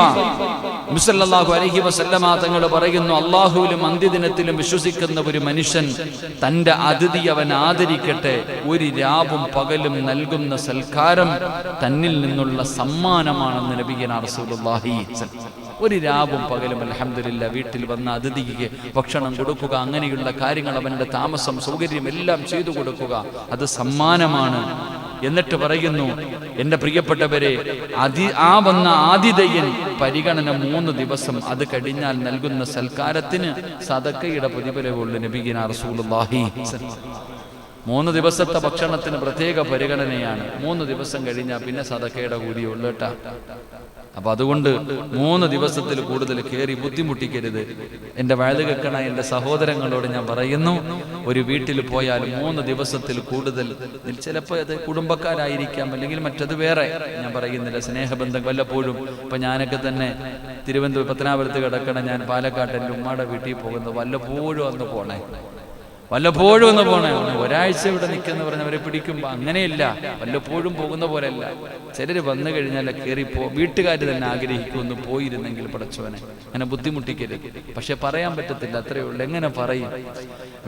നബി സല്ലല്ലാഹു അലൈഹി വസല്ലമ തങ്ങൾ പറയുന്നു, അല്ലാഹുവിലും അന്ത്യദിനത്തിലും വിശ്വസിക്കുന്ന ഒരു മനുഷ്യൻ തന്റെ അതിഥി അവൻ ആദരിക്കട്ടെ. ഒരു രാവും പകലും നൽകുന്ന സൽക്കാരം തന്നിൽ നിന്നുള്ള സമ്മാനമാണെന്ന് നബിയുനാ റസൂലുള്ളാഹി. ഒരു രാവും പകലും അൽഹംദുലില്ലാ വീട്ടിൽ വന്ന അതിഥിക്ക് ഭക്ഷണം കൊടുക്കുക, അങ്ങനെയുള്ള കാര്യങ്ങൾ, അവന്റെ താമസം സൗകര്യം എല്ലാം ചെയ്തു കൊടുക്കുക, അത് സമ്മാനമാണ്. എന്നിട്ട് പറയുന്നു, എൻ്റെ പ്രിയപ്പെട്ടവരെ, ആ വന്ന ആതിഥേയൻ പരിഗണന 3 ദിവസം, അത് കഴിഞ്ഞാൽ നൽകുന്ന സൽക്കാരത്തിന് സദക്കയുടെ പ്രതിഫലമുള്ള നബിയുനാ റസൂലുള്ളാഹി. 3 ദിവസത്തെ ഭക്ഷണത്തിന് പ്രത്യേക പരിഗണനയാണ്. 3 ദിവസം കഴിഞ്ഞാൽ പിന്നെ സദക്കയുടെ കൂലിയുള്ളൂ കേട്ടാ. അപ്പൊ അതുകൊണ്ട് 3 ദിവസത്തിൽ കൂടുതൽ കയറി ബുദ്ധിമുട്ടിക്കരുത്. എൻ്റെ വയത് കേൾക്കണ എൻ്റെ സഹോദരങ്ങളോട് ഞാൻ പറയുന്നു, ഒരു വീട്ടിൽ പോയാൽ 3 ദിവസത്തിൽ കൂടുതൽ, ചിലപ്പോൾ അത് കുടുംബക്കാരായിരിക്കാം, അല്ലെങ്കിൽ മറ്റത് വേറെ, ഞാൻ പറയുന്നില്ല, സ്നേഹബന്ധം വല്ലപ്പോഴും. ഇപ്പൊ ഞാനൊക്കെ തന്നെ തിരുവനന്തപുരം പത്തനാപുരത്ത് കിടക്കണ, ഞാൻ പാലക്കാട്ട് എൻ്റെ ഉമ്മയുടെ വീട്ടിൽ പോകുന്നത് വല്ലപ്പോഴും ഒന്ന് പോണേ, വല്ലപ്പോഴും ഒന്ന് പോണേ. ഒരാഴ്ച ഇവിടെ നിൽക്കുന്ന പറഞ്ഞവരെ പിടിക്കുമ്പോൾ അങ്ങനെയില്ല, വല്ലപ്പോഴും പോകുന്ന പോലെയല്ല. ചിലർ വന്നു കഴിഞ്ഞാൽ കയറിപ്പോ വീട്ടുകാർ തന്നെ ആഗ്രഹിക്കും ഒന്ന് പോയിരുന്നെങ്കിൽ പടച്ചവനെ, അങ്ങനെ ബുദ്ധിമുട്ടിക്കരുത്. പക്ഷെ പറയാൻ പറ്റത്തില്ല, അത്രയേ ഉള്ളൂ. എങ്ങനെ പറയും?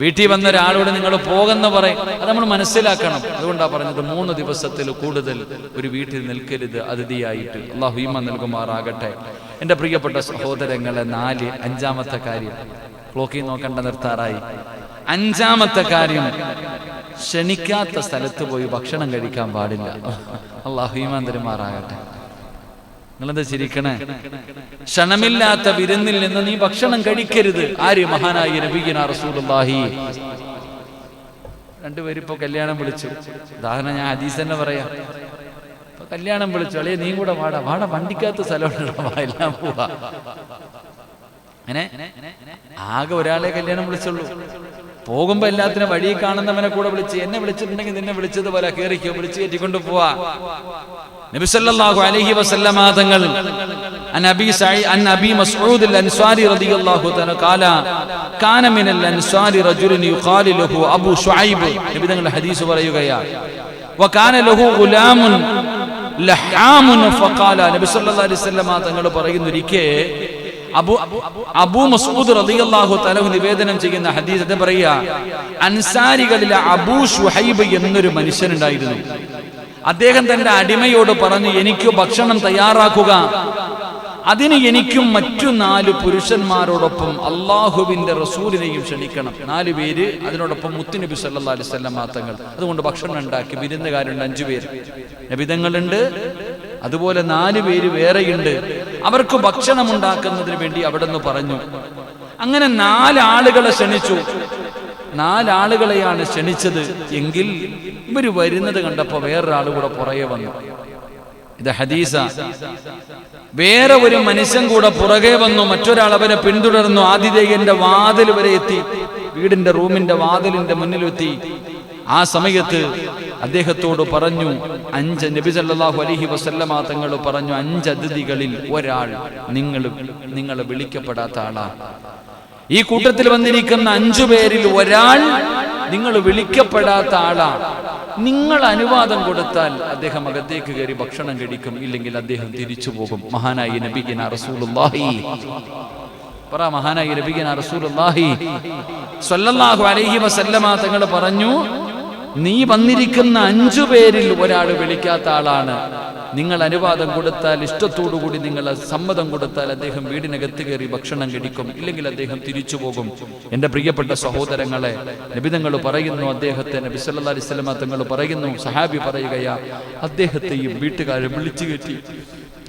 വീട്ടിൽ വന്ന ഒരാളോട് നിങ്ങൾ പോകുന്ന പറയും, അത് നമ്മൾ മനസ്സിലാക്കണം. അതുകൊണ്ടാണ് പറഞ്ഞത് 3 ദിവസത്തിൽ കൂടുതൽ ഒരു വീട്ടിൽ നിൽക്കരുത് അതിഥിയായിട്ട്. അള്ളാഹു ഈമാൻ നൽകുമാറാകട്ടെ. എൻ്റെ പ്രിയപ്പെട്ട സഹോദരങ്ങളെ, 5-ാമത്തെ കാര്യം, ക്ലോക്കിൽ നോക്കണ്ട, നിർത്താറായി. 5-ാമത്തെ കാര്യം, ക്ഷണിക്കാത്ത സ്ഥലത്ത് പോയി ഭക്ഷണം കഴിക്കാൻ പാടില്ല. അല്ലാഹു ഈമാൻ തരുമാറാകട്ടെ. നിങ്ങളെന്താ ചിരിക്കണേ? ക്ഷണമില്ലാത്ത വിരുന്നിൽ നിന്ന് നീ ഭക്ഷണം കഴിക്കരുത്. ആര്? മഹാനായ നബിയുനാ റസൂലുള്ളാഹി. 2 പേര് ഇപ്പൊ കല്യാണം വിളിച്ചു. ഉദാഹരണം ഞാൻ ഹദീസ് തന്നെ പറയാം. ഇപ്പൊ കല്യാണം വിളിച്ചു, അല്ലേ നീ കൂടെ വാടാ, വണ്ടിക്കകത്ത് സ്ഥലമുണ്ടോ, എല്ലാം പോവാ. അങ്ങനെ ആകെ ഒരാളെ കല്യാണം വിളിച്ചുള്ളൂ. പോകുമ്പോ എല്ലാത്തിനും വഴി കാണുന്നവനെ കൂടെ വിളിച്ച്, എന്നെ വിളിച്ചിട്ടുണ്ടെങ്കിൽ നിന്നെ വിളിച്ചതുപോലെ കയറിക്കോ, വിളിച്ച് കയറ്റിക്കൊണ്ട് പോവാ. നബി സല്ലല്ലാഹു അലൈഹി വസല്ലമ തങ്ങൾ അൻ അബി മസ്ഊദ് അൽ-അൻസാരി റളിയല്ലാഹു തആല ഖാല കാന മിനൽ അൻസാരി റജുലുൻ യുഖാലു ലഹു അബൂ ശുഐബ്. നബി തങ്ങൾ ഹദീസ് പറയുകയാണ്, വകാന ലഹു ഗുലാമുൻ ലഹാമുൻ ഫഖാല. നബി സല്ലല്ലാഹു അലൈഹി വസല്ലമ തങ്ങൾ പറയുന്നൊരിക്കെ അബൂ മസ്ഊദ് റളിയല്ലാഹു തആല നിവേദനം ചെയ്യുന്ന ഹദീസ് അത് പറയാ, അൻസാരികളിലെ അബൂ ശുഹൈബ് എന്നൊരു മനുഷ്യനുണ്ടായിരുന്നു. അദ്ദേഹം തന്റെ അടിമയോട് പറഞ്ഞു, എനിക്ക് ഭക്ഷണം തയ്യാറാക്കുക, അതിന് എനിക്കും മറ്റു 4 പുരുഷന്മാരോടൊപ്പം അള്ളാഹുവിന്റെ റസൂലിനെയും ക്ഷണിക്കണം. 4 പേര്, അതിനോടൊപ്പം മുത്തുനബി സല്ലല്ലാഹു അലൈഹി വസല്ലം തങ്ങൾ. അതുകൊണ്ട് ഭക്ഷണം ഉണ്ടാക്കി. വിരുന്നുകാരുണ്ട് 5 പേര്, നബിതങ്ങളുണ്ട്, അതുപോലെ 4 പേര് വേറെയുണ്ട്. അവർക്ക് ഭക്ഷണം ഉണ്ടാക്കുന്നതിന് വേണ്ടി അവിടെ നിന്ന് പറഞ്ഞു. അങ്ങനെ 4 ആളുകളെ ക്ഷണിച്ചു. 4 ആളുകളെയാണ് ക്ഷണിച്ചത്. എങ്കിൽ ഇവര് വരുന്നത് കണ്ടപ്പോ വേറൊരാൾ കൂടെ പുറകെ വന്നു. ഇത് ഹദീസ. വേറെ ഒരു മനുഷ്യൻ കൂടെ പുറകെ വന്നു. മറ്റൊരാൾ അവരെ പിന്തുടർന്നു. ആതിഥേയന്റെ വാതിൽ വരെ എത്തി, വീടിന്റെ റൂമിന്റെ വാതിലിന്റെ മുന്നിലെത്തി. ആ സമയത്ത് അദ്ദേഹത്തോട് പറഞ്ഞു, 5 നബി സല്ലല്ലാഹു അലൈഹി വസല്ലമ തങ്ങൾ പറഞ്ഞു, 5 അതിഥികളിൽ ഒരാൾ നിങ്ങൾ വിളിക്കപ്പെടാത്ത ആളാണ്. ഈ കൂട്ടത്തിൽ വന്നിരിക്കുന്ന 5 പേരിൽ ഒരാൾ നിങ്ങൾ വിളിക്കപ്പെടാത്ത ആളാണ്. നിങ്ങൾ അനുവാദം കൊടുത്താൽ അദ്ദേഹം അകത്തേക്ക് കയറി ഭക്ഷണം കഴിക്കും, ഇല്ലെങ്കിൽ അദ്ദേഹം തിരിച്ചു പോകും. മഹാനായ നബിയുനാ റസൂലുള്ളാഹി പറ, മഹാനായ നബിയുനാ റസൂലുള്ളാഹി സ്വല്ലല്ലാഹു അലൈഹി വസല്ലമ തങ്ങൾ പറഞ്ഞു, നീ വന്നിരിക്കുന്ന 5 പേരിൽ ഒരാൾ വിളിക്കാത്ത ആളാണ്. നിങ്ങൾ അനുവാദം കൊടുത്താൽ, ഇഷ്ടത്തോടുകൂടി നിങ്ങൾ സമ്മതം കൊടുത്താൽ അദ്ദേഹം വീടിനകത്ത് കയറി ഭക്ഷണം കഴിക്കും, ഇല്ലെങ്കിൽ അദ്ദേഹം തിരിച്ചു പോകും. എൻ്റെ പ്രിയപ്പെട്ട സഹോദരങ്ങളെ, നബിതങ്ങൾ പറയുന്നു, അദ്ദേഹത്തെ നബി സല്ലല്ലാഹു അലൈഹി വസല്ലം തങ്ങൾ പറയുന്നു, സഹാബി പറയുകയാ, അദ്ദേഹത്തെയും വീട്ടുകാരെ വിളിച്ചു കയറ്റി.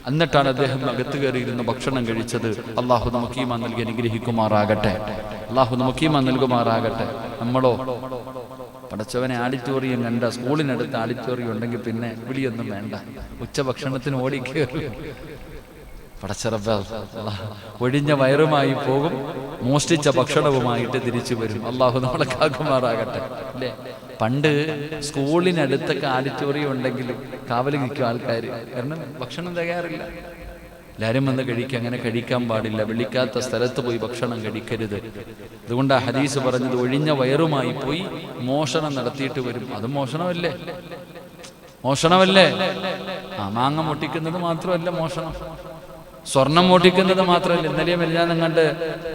എന്നിട്ടാണ് അദ്ദേഹം അകത്ത് കയറിയിരുന്ന് ഭക്ഷണം കഴിച്ചത്. അള്ളാഹു നമുക്ക് ഈമാൻ നൽകി അനുഗ്രഹിക്കുമാറാകട്ടെ. അള്ളാഹു നമുക്ക് ഈമാൻ നൽകുമാറാകട്ടെ. നമ്മളോ പടച്ചവനെ, ആഡിറ്റോറിയം കണ്ട, സ്കൂളിനടുത്ത് ആഡിറ്റോറിയം ഉണ്ടെങ്കിൽ പിന്നെ വിളിയൊന്നും വേണ്ട, ഉച്ചഭക്ഷണത്തിന് ഓടിക്കേറും. പടച്ചറബ ഒഴിഞ്ഞ വയറുമായി പോകും, മോഷ്ടിച്ച ഭക്ഷണവുമായിട്ട് തിരിച്ചു വരും. അള്ളാഹു നമ്മളെ കാക്കുമാറാകട്ടെ. അല്ലേ, പണ്ട് സ്കൂളിനടുത്തൊക്കെ ആഡിറ്റോറിയം ഉണ്ടെങ്കിൽ കാവൽ നിൽക്കും ആൾക്കാർ, കാരണം ഭക്ഷണം തികയാറില്ല. എല്ലാവരും വന്ന് കഴിക്കുക, അങ്ങനെ കഴിക്കാൻ പാടില്ല. വിളിക്കാത്ത സ്ഥലത്ത് പോയി ഭക്ഷണം കഴിക്കരുത്. അതുകൊണ്ട് ആ ഹദീസ് പറഞ്ഞത്, ഒഴിഞ്ഞ വയറുമായി പോയി മോഷണം നടത്തിയിട്ട് വരും. അത് മോഷണമല്ലേ? മാങ്ങ പൊട്ടിക്കുന്നത് മാത്രമല്ല മോഷണം, സ്വർണം മോട്ടിക്കുന്നത് മാത്രമല്ല. ഇന്നലെയും എല്ലാം കണ്ട്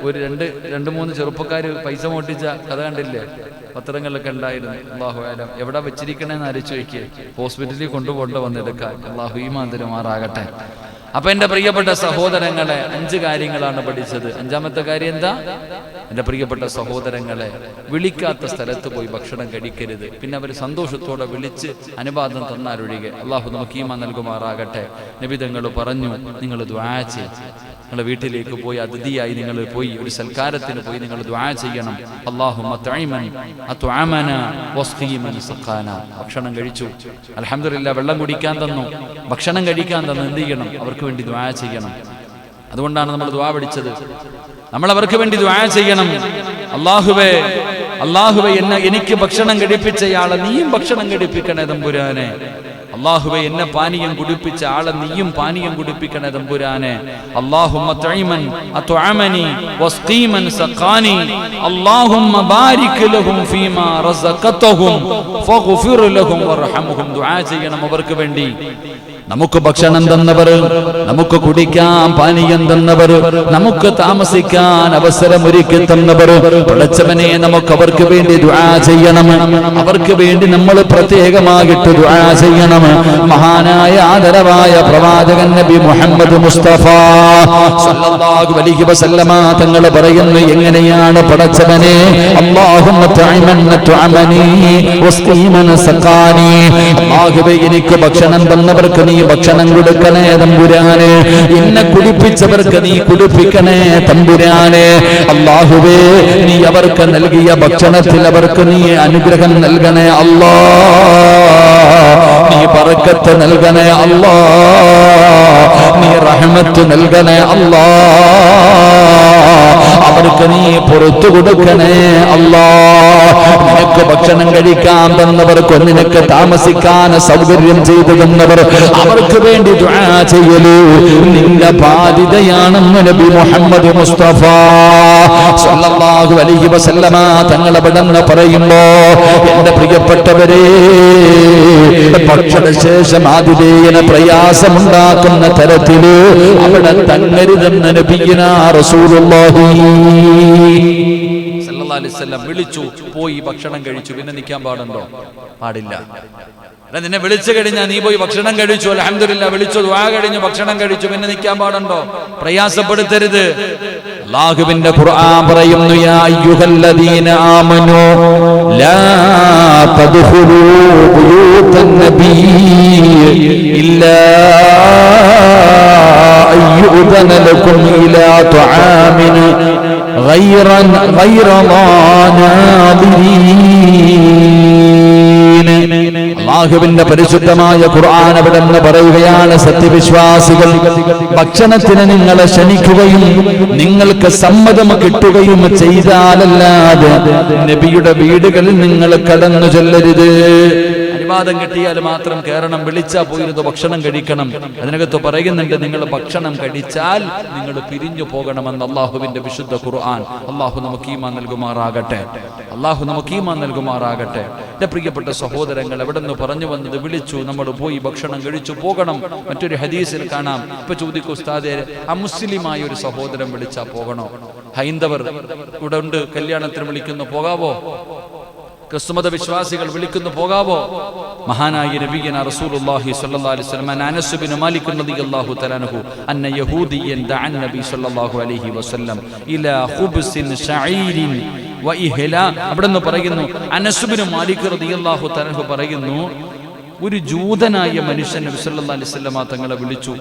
ഒരു 2-3 ചെറുപ്പക്കാർ പൈസ മോട്ടിച്ച കഥ കണ്ടില്ലേ? പത്രങ്ങളിലൊക്കെ ഉണ്ടായിരുന്നു. അല്ലാഹു അലം, എവിടെ വെച്ചിരിക്കണേന്ന് ആലോചിച്ച് നോക്കിയേ. ഹോസ്പിറ്റലിൽ കൊണ്ടുപോകേണ്ട വന്നെടുക്കാൻ. അല്ലാഹു ഈമാൻ തരുമാറാകട്ടെ. അപ്പൊ എന്റെ പ്രിയപ്പെട്ട സഹോദരങ്ങളെ 5 കാര്യങ്ങളാണ് പഠിച്ചത്. 5ാമത്തെ കാര്യം എന്താ? എന്റെ പ്രിയപ്പെട്ട സഹോദരങ്ങളെ, വിളിക്കാത്ത സ്ഥലത്ത് പോയി ഭക്ഷണം കഴിക്കരുത്. പിന്നെ അവർ സന്തോഷത്തോടെ വിളിച്ച് അനുവാദം തന്നാലൊഴികെ. അള്ളാഹു നമുക്ക് ഈമാൻ നൽകുമാറാകട്ടെ. നബി തങ്ങൾ പറഞ്ഞു, നിങ്ങൾ ദുആ ചെയ്യ്. നിങ്ങളുടെ വീട്ടിലേക്ക് പോയി അതിഥിയായി നിങ്ങൾ പോയി ഒരു സൽക്കാരത്തിന് പോയി നിങ്ങൾ ദുആ ചെയ്യണം. അല്ലാഹുമ്മ തഈമൻ അത്അമന വസ്ഖീമൻ സഖാന. ഭക്ഷണം കഴിച്ചു, അൽഹംദുലില്ലാ, വെള്ളം കുടിക്കാൻ തന്നു, ഭക്ഷണം കഴിക്കാൻ തന്നു, എന്ത് ചെയ്യണം? അവർക്ക് വേണ്ടി ദുആ ചെയ്യണം. അതുകൊണ്ടാണ് നമ്മൾ ദുആ പഠിച്ചത്. നമ്മൾ അവർക്ക് വേണ്ടി ദുആ ചെയ്യണം. അല്ലാഹുവേ, എനിക്ക് ഭക്ഷണം കഴിപ്പിച്ചയാളെ നീയും ഭക്ഷണം കഴിപ്പിക്കണേ തമ്പുരാനെ. അല്ലാഹുവേ, എന്നെ പാനീയം കുടിപ്പിച്ച ആളെ നീയും പാനീയം കുടിപ്പിക്കണേ തമ്പുരാനെ. അല്ലാഹുമ്മ തഈമൻ അത്അമനി വസ്ഖീമൻ സഖാനി അല്ലാഹുമ്മ ബാരിക് ലഹും ഫീമാ റസഖതഹും ഫഗ്ഫിർ ലഹും വർഹംഹും. ദുആ ചെയ്യണം അവർക്ക് വേണ്ടി. നമുക്ക് ഭക്ഷണം തന്നവർ, നമുക്ക് കുടിക്കാൻ പാനീയം തന്നവർ, നമുക്ക് താമസിക്കാൻ അവസരമൊരുക്കി തന്നവർ, പടച്ചവനെ നമുക്ക് അവർക്ക് വേണ്ടി ദുആ ചെയ്യണം. അവർക്ക് വേണ്ടി നമ്മൾ പ്രത്യേകമായിട്ട് ദുആ ചെയ്യണം. മഹാനായ ആദരവായ പ്രവാചകൻ നബി മുഹമ്മദ് മുസ്തഫ സല്ലല്ലാഹു അലൈഹി വസല്ലമ തങ്ങൾ പറയുന്നു, എങ്ങനെയാണ് പടച്ചവനെ? അല്ലാഹുമ്മ തഈമൻ തുഅമനി വസ്ഖീമൻ സഖാനി. അല്ലാഹുവേ, എനിക്ക് ഭക്ഷണം തന്നവർക്ക് നീ ഭക്ഷണം കൊടുക്കണേ തമ്പുരാനെ. എന്നെ കുടിപ്പിച്ചവർക്ക് നീ കുടിപ്പിക്കണേ തമ്പുരാനെ. അല്ലാഹുവേ, നീ അവർക്ക് നൽകിയ ഭക്ഷണത്തിൽ അവർക്ക് നീ അനുഗ്രഹം നൽകണേ അല്ലാ. നീ ബറക്കത്ത് നൽകണേ അല്ലാ. നീ റഹ്മത്ത് നൽകണേ അല്ലാ. അവർക്ക് നീ പുറത്തു കൊടുക്കണേ അല്ലാ. നിനക്ക് ഭക്ഷണം കഴിക്കാൻ തന്നവർക്ക്, നിനക്ക് താമസിക്കാൻ സൗകര്യം ചെയ്തു തന്നവർ, അവർക്ക് വേണ്ടി ദുആ ചെയ്യലൂ നിന്റെ ബാധ്യതയാണെന്ന് നബി മുഹമ്മദ് മുസ്തഫ സല്ലല്ലാഹു അലൈഹി വസല്ലമ തങ്ങൾ അവിടെന്ന് പറയുമ്പോ, എന്റെ പ്രിയപ്പെട്ടവരെ, ഭക്ഷണശേഷം ആതിഥേയന് പ്രയാസമുണ്ടാക്കുന്ന തരത്തില് അവിടെ തങ്ങരുതെന്ന് നബിയുനാ റസൂലുള്ളാഹി സല്ലല്ലാഹു അലൈഹി വസല്ലം വിളിച്ചു, പോയി ഭക്ഷണം കഴിച്ചു. പിന്നെ നിൽക്കാൻ പാടുണ്ടോ? പാടില്ല. നിന്നെ വിളിച്ചു കഴിഞ്ഞാൽ നീ പോയി ഭക്ഷണം കഴിച്ചു, അൽഹംദുലില്ലാ, വിളിച്ചു, ദുആ കഴിഞ്ഞു, ഭക്ഷണം കഴിച്ചു, പിന്നെ നിൽക്കാൻ പാടുണ്ടോ? പ്രയാസപ്പെടുത്തരുത്. അല്ലാഹുവിന്റെ ഖുർആൻ പറയുന്നു, യാ അയ്യുഹല്ലദീന ആമനൂ ലാ തദ്ഖുലൂ ബുയൂതൻ നബിയ്യി ഇല്ലാ അയ്യുദന ലക്കും ഇലാ തുആമിൻ غير ضاناذرين. അല്ലാഹുവിന്റെ പരിശുദ്ധമായ ഖുർആൻ അവിടെ നിന്ന് പറയുകയാണ്, സത്യവിശ്വാസികൾ ഭക്ഷണത്തിന് നിങ്ങളെ ക്ഷണിക്കുകയും നിങ്ങൾക്ക് സമ്മതം കിട്ടുകയും ചെയ്താലല്ലാതെ നബിയുടെ വീടുകളിൽ നിങ്ങൾ കടന്നു ചെല്ലരുത്. അനുവാദം കിട്ടിയാൽ മാത്രം കയറണം. വിളിച്ചാൽ പോയിരുന്ന് ഭക്ഷണം കഴിക്കണം. അതിനകത്ത് പറയുന്നുണ്ട്, നിങ്ങൾ ഭക്ഷണം കഴിച്ചാൽ നിങ്ങൾ പിരിഞ്ഞു പോകണമെന്ന് അള്ളാഹുവിന്റെ വിശുദ്ധ ഖുർആൻ. അള്ളാഹു നമുക്ക് ഈമാൻ നൽകുമാറാകട്ടെ. അള്ളാഹു നമുക്ക് ഈമാൻ നൽകുമാറാകട്ടെ. എന്റെ പ്രിയപ്പെട്ട സഹോദരങ്ങൾ, എവിടെ നിന്ന് പറഞ്ഞു വന്നത്? വിളിച്ചു, നമ്മൾ പോയി ഭക്ഷണം കഴിച്ചു പോകണം. മറ്റൊരു ഹദീസിൽ കാണാം, ഇപ്പൊ ചോദിക്കൂ ഉസ്താദേ, അമുസ്ലിമായ ഒരു സഹോദരൻ വിളിച്ചാൽ പോകണോ? ഹൈന്ദവർ ഇവിടെ ഉണ്ട്, കല്യാണത്തിന് വിളിക്കുന്നു, പോകാവോ? ക്രിസ്തുമത വിശ്വാസികൾ വിളിക്കുന്നു, പോകാവോ? മഹാനായ നബിയന റസൂലുള്ളാഹി സ്വല്ലല്ലാഹു അലൈഹി വസല്ലം അനസ് ഇബ്നു മാലിക് റളിയല്ലാഹു തആല അൻഹു അന്ന യഹൂദിയൻ ദഅൻ നബി സ്വല്ലല്ലാഹു അലൈഹി വസല്ലം ഇലാ ഖുബ്സിൻ ശഈരിൻ വ ഇഹ്ലാ. അവിടെന്ന് പറയുന്നു, അനസ് ഇബ്നു മാലിക് റളിയല്ലാഹു തആല അൻഹു പറയുന്നു, ഒരു ജൂതനായ മനുഷ്യൻ നബി സല്ലല്ലാഹു അലൈഹി വസല്ലം തങ്ങളെ വിളിച്ചു.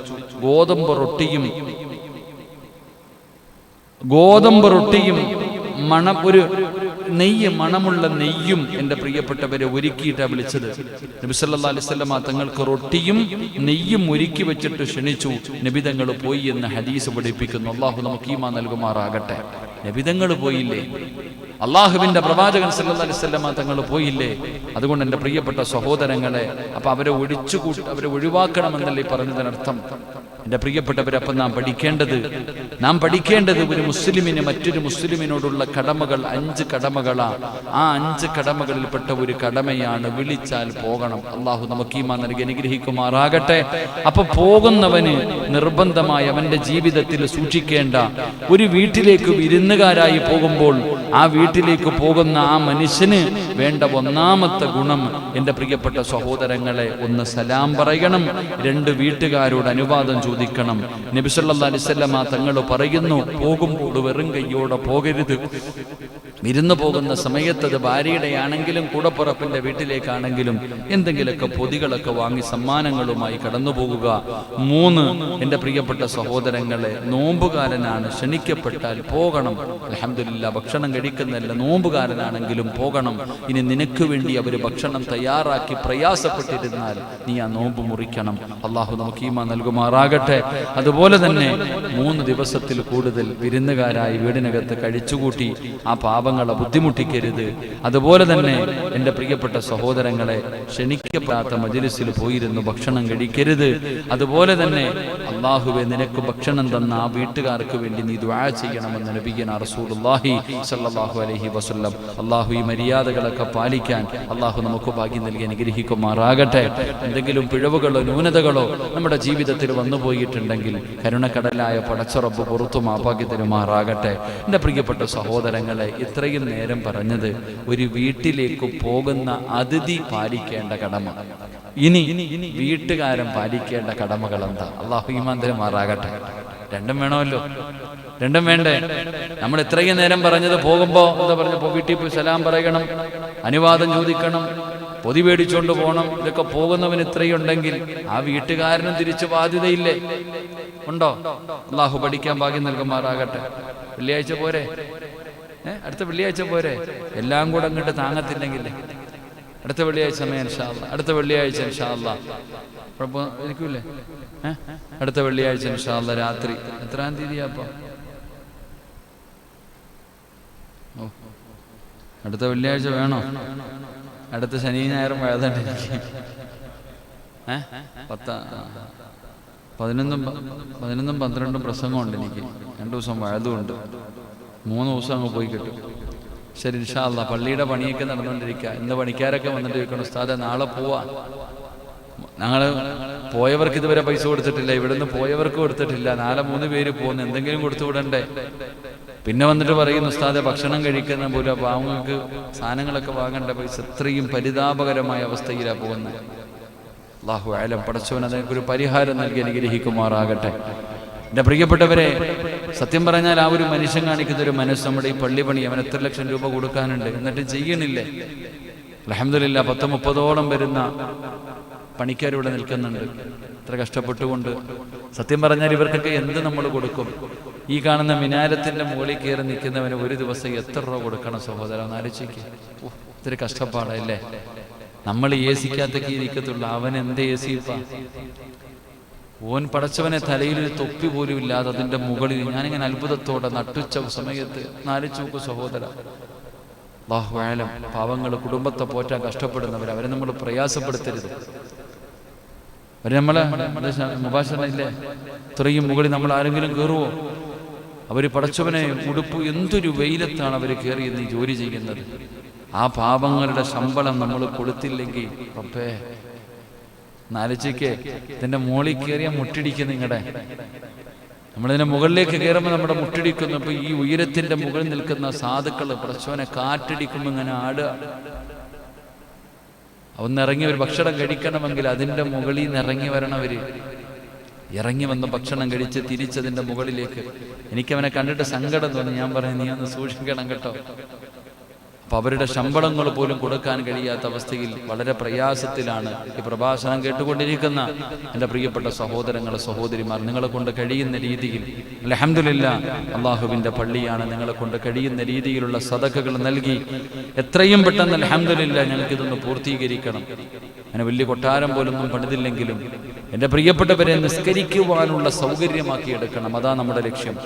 ഗോതമ്പ് റൊട്ടിയും ഒരു നെയ്യ്, മണമുള്ള നെയ്യും എന്റെ പ്രിയപ്പെട്ടവരെ ഒരുക്കിയിട്ടാണ് വിളിച്ചത്. നബി സല്ലല്ലാഹു അലൈഹി വസല്ലം തങ്ങൾക്ക് റൊട്ടിയും നെയ്യും ഒരുക്കി വെച്ചിട്ട് ക്ഷണിച്ചു. നബി തങ്ങൾ പോയി എന്ന് ഹദീസ് പഠിപ്പിക്കുന്നു. അല്ലാഹു നമുക്ക് ഈമാൻ നൽകുമാറാകട്ടെ. നബി തങ്ങൾ പോയില്ലേ? അള്ളാഹുവിന്റെ പ്രവാചകൻ സല്ലല്ലാഹു അലൈഹി വസല്ലം തങ്ങൾ പോയില്ലേ? അതുകൊണ്ട് എന്റെ പ്രിയപ്പെട്ട സഹോദരങ്ങളെ, അപ്പൊ അവരെ ഒഴിവാക്കണമെന്നല്ലേ പറഞ്ഞതിനർത്ഥം? എന്റെ പ്രിയപ്പെട്ടവരെ, അപ്പം നാം പഠിക്കേണ്ടത് ഒരു മുസ്ലിമിന് മറ്റൊരു മുസ്ലിമിനോടുള്ള കടമകൾ 5 കടമകളാണ്. ആ 5 കടമകളിൽപ്പെട്ട ഒരു കടമയാണ് വിളിച്ചാൽ പോകണം. അള്ളാഹു നമുക്ക് ഈമാൻ നൽകി അനുഗ്രഹിക്കുമാറാകട്ടെ. അപ്പൊ പോകുന്നവന് നിർബന്ധമായി അവന്റെ ജീവിതത്തിൽ സൂക്ഷിക്കേണ്ട, ഒരു വീട്ടിലേക്ക് വിരുന്നുകാരായി പോകുമ്പോൾ ആ വീട്ടിലേക്ക് പോകുന്ന ആ മനുഷ്യന് വേണ്ട ഒന്നാമത്തെ ഗുണം, എൻ്റെ പ്രിയപ്പെട്ട സഹോദരങ്ങളെ, ഒന്ന് സലാം പറയണം, 2 വീട്ടുകാരോട് അനുവാദം ചോദിക്കണം. നബി സല്ലല്ലാഹു അലൈഹി വസല്ലമ തങ്ങൾ പറയുന്നു, പോകുമ്പോൾ വെറും കയ്യോടെ പോകരുത്. വിരുന്ന് പോകുന്ന സമയത്ത് അത് ഭാര്യയുടെ ആണെങ്കിലും കൂടപ്പുറപ്പിന്റെ വീട്ടിലേക്കാണെങ്കിലും എന്തെങ്കിലുമൊക്കെ പൊതികളൊക്കെ വാങ്ങി സമ്മാനങ്ങളുമായി കടന്നു പോകുക. 3, എൻ്റെ പ്രിയപ്പെട്ട സഹോദരങ്ങളെ, നോമ്പുകാരനാണ്, ക്ഷണിക്കപ്പെട്ടാൽ പോകണം. അൽഹംദുലില്ലാ, ഭക്ഷണം കഴിക്കുന്നല്ല, നോമ്പുകാരനാണെങ്കിലും പോകണം. ഇനി നിനക്ക് വേണ്ടി അവർ ഭക്ഷണം തയ്യാറാക്കി പ്രയാസപ്പെട്ടിരുന്നാൽ നീ ആ നോമ്പ് മുറിക്കണം. അള്ളാഹു നമുക്ക് ഈമാൻ നൽകുമാറാകട്ടെ. അതുപോലെ തന്നെ 3 ദിവസത്തിൽ കൂടുതൽ വിരുന്നുകാരായി വീടിനകത്ത് കഴിച്ചുകൂട്ടി ആ പാപങ്ങളെ ബുദ്ധിമുട്ടിക്കരുത്. അതുപോലെ തന്നെ എൻ്റെ പ്രിയപ്പെട്ട സഹോദരങ്ങളെ, ക്ഷണിക്കപ്പെടാത്ത മജ്‌ലിസിൽ പോയിരുന്നു ഭക്ഷണം കഴിക്കരുത്. അതുപോലെ തന്നെ അള്ളാഹുവെ, നിനക്ക് ഭക്ഷണം തന്ന ആ വീട്ടുകാർക്ക് വേണ്ടി നീ ദുആ ചെയ്യണമെന്ന് നബിയനാ റസൂലുള്ളാഹി സ്വല്ലല്ലാഹു അലൈഹി വസല്ലം. അള്ളാഹു ഈ മര്യാദകളൊക്കെ പാലിക്കാൻ അള്ളാഹു നമുക്ക് ഭാഗ്യം നൽകി അനുഗ്രഹിക്കുമാറാകട്ടെ. എന്തെങ്കിലും പിഴവുകളോ ന്യൂനതകളോ നമ്മുടെ ജീവിതത്തിൽ വന്നുപോയിട്ടുണ്ടെങ്കിൽ കരുണക്കടലായ പടച്ച റബ്ബ് പുറത്തു മാപ്പാക്കി തരുമാറാകട്ടെ. എൻ്റെ പ്രിയപ്പെട്ട സഹോദരങ്ങളെ, ഇത്രയും നേരം പറഞ്ഞത് ഒരു വീട്ടിലേക്ക് പോകുന്ന അതിഥി പാലിക്കേണ്ട കടമ. ഇനി വീട്ടുകാരൻ പാലിക്കേണ്ട കടമകൾ എന്താ? അള്ളാഹു ഈമാൻ തരുമാറാകട്ടെ. 2 വേണമല്ലോ, 2 വേണ്ടേ? നമ്മൾ ഇത്രയും നേരം പറഞ്ഞത് പോകുമ്പോ എന്താ പറഞ്ഞപ്പോ, വീട്ടിൽ പോയി സലാം പറയണം, അനുവാദം ചോദിക്കണം, പൊതി മേടിച്ചോണ്ട് പോകണം. ഇതൊക്കെ പോകുന്നവന് ഇത്രയും ഉണ്ടെങ്കിൽ ആ വീട്ടുകാരനും തിരിച്ചു ബാധ്യതയില്ലേ? ഉണ്ടോ? അള്ളാഹു പഠിക്കാൻ ഭാഗ്യം നൽകുമാറാകട്ടെ. വെള്ളിയാഴ്ച പോരെ? അടുത്ത വെള്ളിയാഴ്ച പോരെ? എല്ലാം കൂടെ അങ്ങോട്ട് താങ്ങത്തില്ലെങ്കിൽ അടുത്ത വെള്ളിയാഴ്ച സമയം ഇൻഷാ അല്ലാഹ്, അടുത്ത വെള്ളിയാഴ്ച ഇൻഷാ അല്ലാഹ്. കുഴപ്പമില്ലേ? അടുത്ത വെള്ളിയാഴ്ച ഇൻഷാ അല്ലാഹ് രാത്രി. എത്രാം തീയതിയാപ്പോ? അടുത്ത വെള്ളിയാഴ്ച വേണോ? അടുത്ത ശനി ഞായറും വേദന എനിക്ക് 11, 12 പ്രസംഗമുണ്ട് എനിക്ക്. 2 ദിവസം വഴുതുമുണ്ട്. 3 ദിവസം അങ്ങ് പോയി കിട്ടും. ശരി, ഇൻഷാ അല്ലാഹ്. പള്ളിയുടെ പണിയൊക്കെ നടന്നുകൊണ്ടിരിക്കുക. ഇന്ന് പണിക്കാരൊക്കെ വന്നിട്ട് ചോദിക്കണം, ഉസ്താദെ നാളെ പോവാ. ഞങ്ങൾ പോയവർക്ക് ഇതുവരെ പൈസ കൊടുത്തിട്ടില്ല, ഇവിടുന്ന് പോയവർക്ക് കൊടുത്തിട്ടില്ല. നാളെ 3 പേര് പോകുന്നു, എന്തെങ്കിലും കൊടുത്തു വിടണ്ടേ? പിന്നെ വന്നിട്ട് പറയുന്നു, ഉസ്താദെ ഭക്ഷണം കഴിക്കുന്ന പോലെ പാവങ്ങൾക്ക് സാധനങ്ങളൊക്കെ വാങ്ങേണ്ട പൈസ. ഇത്രയും പരിതാപകരമായ അവസ്ഥയിലാണ് പോകുന്നത്. അല്ലാഹു അഅലം. പടച്ചവൻ അതിനൊരു പരിഹാരം നൽകി അനുഗ്രഹിക്കുമാറാകട്ടെ. എൻ്റെ പ്രിയപ്പെട്ടവരെ, സത്യം പറഞ്ഞാൽ ആ ഒരു മനുഷ്യൻ കാണിക്കുന്ന ഒരു മനസ്സ്, നമ്മുടെ ഈ പള്ളി പണി, അവൻ എത്ര ലക്ഷം രൂപ കൊടുക്കാനുണ്ട്, എന്നിട്ട് ചെയ്യണില്ലേ? അൽഹംദുലില്ലാ, 10-30ഓളം വരുന്ന പണിക്കാരിവിടെ നിൽക്കുന്നുണ്ട്, എത്ര കഷ്ടപ്പെട്ടുകൊണ്ട്. സത്യം പറഞ്ഞാൽ ഇവർക്കൊക്കെ എന്ത് നമ്മൾ കൊടുക്കും? ഈ കാണുന്ന മിനാരത്തിന്റെ മുകളിൽ കയറി നിൽക്കുന്നവന് ഒരു ദിവസം എത്ര രൂപ കൊടുക്കണം സഹോദരൻ? ഒന്നാലോചിക്ക്. ഇത്തിരി കഷ്ടപ്പാടല്ലേ? നമ്മൾ ഏസിക്കകത്തൊക്കെ ഇരിക്കത്തുള്ളൂ, അവൻ എന്ത് ഏസിപ്പാ? ഓൻ പടച്ചവനെ തലയിൽ ഒരു തൊപ്പി പോലും ഇല്ലാതെ അതിന്റെ മുകളിൽ ഞാനിങ്ങനെ അത്ഭുതത്തോടെ നട്ടുച്ച സമയത്ത് നാലിച്ചു നോക്കൂ സഹോദര. അല്ലാഹു അഅലം. പാവങ്ങൾ, കുടുംബത്തെ പോറ്റാൻ കഷ്ടപ്പെടുന്നവർ, അവരെ നമ്മൾ പ്രയാസപ്പെടുത്തരുത്. അവരെ നമ്മളെ മുബാശന ഇല്ലേ, ഇത്രയും മുകളിൽ നമ്മൾ ആരെങ്കിലും കയറുവോ? അവര് പടച്ചവനെ ഉടുപ്പ്, എന്തൊരു വെയിലത്താണ് അവർ കയറി നീ ജോലി ചെയ്യുന്നത്. ആ പാവങ്ങളുടെ ശമ്പളം നമ്മൾ കൊടുത്തില്ലെങ്കിൽ റബ്ബേ, നാലിച്ചയ്ക്ക് ഇതിന്റെ മുകളിൽ കയറിയാൽ മുട്ടിടിക്കും. നിങ്ങളുടെ നമ്മളിതിന്റെ മുകളിലേക്ക് കയറുമ്പോൾ നമ്മുടെ മുട്ടിടിക്കുന്നു. ഇപ്പൊ ഈ ഉയരത്തിന്റെ മുകളിൽ നിൽക്കുന്ന സാധുക്കൾ പടച്ചവനെ കാറ്റടിക്കുമ്പോൾ ഇങ്ങനെ ആടുക. ഒന്നിറങ്ങി ഒരു ഭക്ഷണം കഴിക്കണമെങ്കിൽ അതിന്റെ മുകളിൽ നിന്ന് ഇറങ്ങി വരണവര്. ഇറങ്ങി വന്ന് ഭക്ഷണം കഴിച്ച് തിരിച്ചതിന്റെ മുകളിലേക്ക്. എനിക്കവനെ കണ്ടിട്ട് സങ്കടം തോന്നി. ഞാൻ പറഞ്ഞു, നീ ഒന്ന് സൂക്ഷിക്കണം കേട്ടോ. അപ്പൊ അവരുടെ ശമ്പളങ്ങൾ പോലും കൊടുക്കാൻ കഴിയാത്ത അവസ്ഥയിൽ വളരെ പ്രയാസത്തിലാണ് ഈ പ്രഭാഷണം കേട്ടുകൊണ്ടിരിക്കുന്ന എൻ്റെ പ്രിയപ്പെട്ട സഹോദരങ്ങളെ, സഹോദരിമാർ. നിങ്ങളെ കൊണ്ട് കഴിയുന്ന രീതിയിൽ, അൽഹംദുലില്ലാഹ്, അള്ളാഹുവിൻ്റെ പള്ളിയാണ്, നിങ്ങളെ കൊണ്ട് കഴിയുന്ന രീതിയിലുള്ള സദഖകൾ നൽകി എത്രയും പെട്ടെന്ന് അൽഹംദുലില്ലാഹ് ഞങ്ങൾക്കിതൊന്ന് പൂർത്തീകരിക്കണം. അങ്ങനെ വലിയ കൊട്ടാരം പോലൊന്നും പണിതില്ലെങ്കിലും എൻ്റെ പ്രിയപ്പെട്ടവരെ നിസ്കരിക്കുവാനുള്ള സൗകര്യമാക്കി എടുക്കണം. അതാ നമ്മുടെ ലക്ഷ്യം.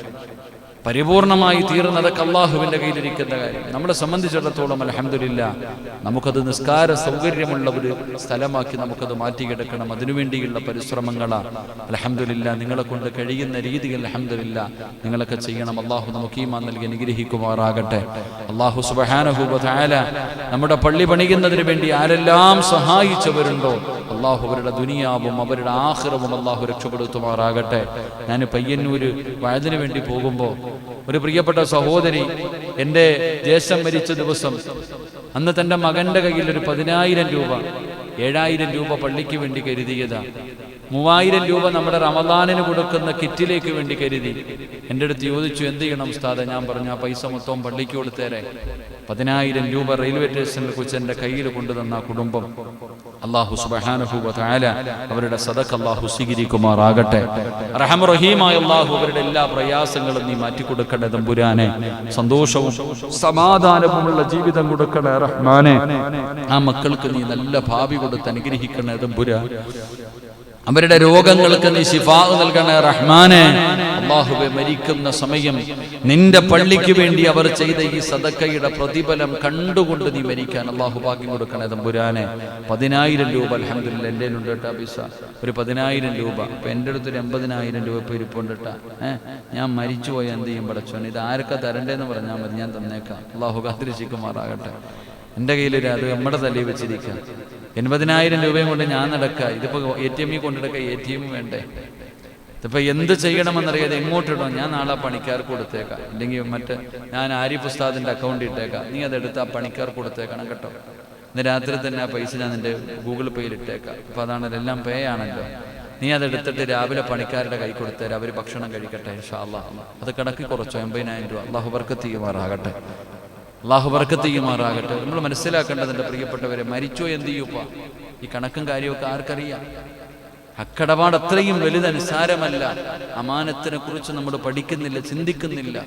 പരിപൂർണമായി തീർന്നതൊക്കെ അള്ളാഹുവിൻ്റെ കയ്യിലിരിക്കുന്ന കാര്യം. നമ്മളെ സംബന്ധിച്ചിടത്തോളം അൽഹംദുലില്ലാഹ് നമുക്കത് നിസ്കാര സൗകര്യമുള്ള ഒരു സ്ഥലമാക്കി നമുക്കത് മാറ്റിയെടുക്കണം. അതിനുവേണ്ടിയുള്ള പരിശ്രമങ്ങളാണ്. അൽഹംദുലില്ലാഹ് നിങ്ങളെ കൊണ്ട് കഴിയുന്ന രീതിയിൽ അൽഹംദുലില്ലാഹ് നിങ്ങളൊക്കെ ചെയ്യണം. അള്ളാഹു നമുക്ക് ഈമാൻ നൽകി അനുഗ്രഹിക്കുമാറാകട്ടെ. അള്ളാഹു സുബ്ഹാനഹു വ തആല നമ്മുടെ പള്ളി പണിയുന്നതിന് വേണ്ടി ആരെല്ലാം സഹായിച്ചവരുണ്ടോ അള്ളാഹു അവരുടെ ദുനിയാവും അവരുടെ ആഖിറവും അള്ളാഹു രക്ഷപ്പെടുത്തുമാറാകട്ടെ. ഞാൻ പയ്യന്നൂര് വയതിനു വേണ്ടി പോകുമ്പോൾ ഒരു പ്രിയപ്പെട്ട സഹോദരി എൻ്റെ ജ്യേഷ്ഠൻ മരിച്ച ദിവസം അന്ന് തൻ്റെ മകന്റെ കയ്യിൽ ഒരു 10,000 രൂപ, 7,000 രൂപ പള്ളിക്ക് വേണ്ടി കരുതിയതാ, 3,000 രൂപ നമ്മുടെ റമദാനിന് കൊടുക്കുന്ന കിറ്റിലേക്ക് വേണ്ടി കരുതി. എൻ്റെ അടുത്ത് ചോദിച്ചു, എന്ത് ചെയ്യണം ഉസ്താദെ? ഞാൻ പറഞ്ഞു, ആ പൈസ മൊത്തം പള്ളിക്ക് കൊടുത്തേരെ. 10,000 രൂപ റെയിൽവേ സ്റ്റേഷനിൽ കുറിച്ച് എൻ്റെ കയ്യിൽ കൊണ്ടുതന്ന കുടുംബം അല്ലാഹു സുബ്ഹാനഹു വ തആല അവരുടെ സദഖ അല്ലാഹു സ്വീകരിക്കുമാറാകട്ടെ. റഹ്മാൻ റഹീമായ അല്ലാഹു അവരുടെ എല്ലാ പ്രയാസങ്ങളും നീ മാറ്റി കൊടുക്കണേ തമ്പുരാനെ. സന്തോഷവും സമാധാനവുമുള്ള ജീവിതം കൊടുക്കണേ റഹ്മാനെ. ആ മക്കൾക്ക് നീ നല്ല ഭാവി കൊടുത്ത് അനുഗ്രഹിക്കണേ തമ്പുരാൻ. അവരുടെ രോഗങ്ങൾക്ക് നീ ശിഫാ നൽകണേ റഹ്മാനെ. അല്ലാഹുവേ, മരിക്കുന്ന സമയം നിന്റെ പള്ളിക്ക് വേണ്ടി അവർ ചെയ്ത ഈ സദക്കയുടെ പ്രതിഫലം കണ്ടുകൊണ്ട് നീ മരിക്കാൻ അല്ലാഹു ഭാഗ്യം കൊടുക്കണേ തമ്പുരാനെ. 10,000 രൂപ അൽഹംദുലില്ലാഹ് എൻ്റെ ഉണ്ട് കേട്ടാ പൈസ, ഒരു 10,000 രൂപ. അപ്പൊ എൻ്റെ അടുത്തൊരു 80,000 രൂപ ഇപ്പൊ ഇരിപ്പുണ്ട് കേട്ടാ. ഞാൻ മരിച്ചുപോയ എന്ത് ചെയ്യും പടച്ചോൻ? ഇത് ആർക്കാ തരണ്ടേന്ന് പറഞ്ഞാൽ മതി, ഞാൻ തന്നേക്കാം. അല്ലാഹു കാത്തിരക്ഷിക്കുമാറാകട്ടെ. എൻ്റെ കയ്യിൽ അത് നമ്മുടെ തലയിൽ വെച്ചിരിക്കാം. 80,000 രൂപയും കൊണ്ട് ഞാൻ നടക്കുക. ഇതിപ്പോ ATM കൊണ്ടെടുക്ക, ATM വേണ്ടേ? ഇതിപ്പോ എന്ത് ചെയ്യണമെന്നറിയാതെ എങ്ങോട്ടിടണം? ഞാൻ നാളെ പണിക്കാർക്ക് കൊടുത്തേക്കാം, അല്ലെങ്കിൽ മറ്റേ ഞാൻ ആരിഫ് ഉസ്താദിന്റെ അക്കൗണ്ട് ഇട്ടേക്കാം. നീ അതെടുത്ത് ആ പണിക്കാർക്ക് കൊടുത്തേക്കണം കേട്ടോ. ഇന്ന് രാത്രി തന്നെ ആ പൈസ ഞാൻ നിന്റെ Google പേയിൽ ഇട്ടേക്കാം. അപ്പൊ അതാണ്, എല്ലാം പേ ആണല്ലോ. നീ അതെടുത്തിട്ട് രാവിലെ പണിക്കാരുടെ കൈ കൊടുത്തേരാ, അവർ ഭക്ഷണം കഴിക്കട്ടെ ഇൻഷാ അല്ലാഹ്. അത് കണക്ക് കുറച്ചോ, 80,000 രൂപ. അല്ലാഹു ബർക്കത്ത് ചെയ്യുമാറാകട്ടെ, അല്ലാഹു ബർക്കത്ത് ചെയ്യുമാറാകട്ടെ. നമ്മൾ മനസ്സിലാക്കേണ്ടത് എൻ്റെ പ്രിയപ്പെട്ടവരെ, മരിച്ചോ എന്ത് ചെയ്യൂപ്പാ? ഈ കണക്കും കാര്യമൊക്കെ ആർക്കറിയാം? അക്കടപാട് അത്രയും വലുത് നിസ്സാരമല്ല. അമാനത്തിനെ കുറിച്ച് നമ്മൾ പഠിക്കുന്നില്ല, ചിന്തിക്കുന്നില്ല.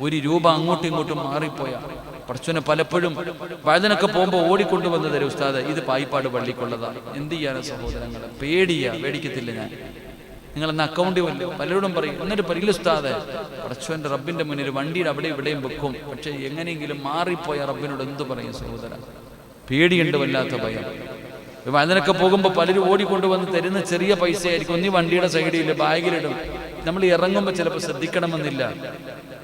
1 രൂപ അങ്ങോട്ടും ഇങ്ങോട്ടും മാറിപ്പോയാ പടച്ചോനെ പലപ്പോഴും വഴുതനൊക്കെ പോകുമ്പോൾ ഓടിക്കൊണ്ടുവന്ന് തരും, ഉസ്താദ് ഇത് പായിപ്പാട് പള്ളിക്കുള്ളതാണ്. എന്ത് ചെയ്യാനാ സഹോദരങ്ങളെ? പേടിക്കത്തില്ല ഞാൻ. നിങ്ങളെന്ന് അക്കൗണ്ടിൽ വല്ലോ പലരോടും പറയും. എന്നിട്ട് പറയില്ല ഉസ്താദെ, പടച്ചോന്റെ റബ്ബിന്റെ മുന്നിൽ വണ്ടിയുടെ അവിടെ ഇവിടെയും വെക്കും, പക്ഷെ എങ്ങനെയെങ്കിലും മാറിപ്പോയ റബ്ബിനോട് എന്ത് പറയും സഹോദര? പേടിയുണ്ട്, വല്ലാത്ത ഭയം. അതിനൊക്കെ പോകുമ്പോൾ പലരും ഓടിക്കൊണ്ടുവന്ന് തരുന്ന ചെറിയ പൈസ ആയിരിക്കും. ഒന്നി വണ്ടിയുടെ സൈഡിൽ ബാഗിലിടും. നമ്മൾ ഇറങ്ങുമ്പോൾ ചിലപ്പോൾ ശ്രദ്ധിക്കണമെന്നില്ല.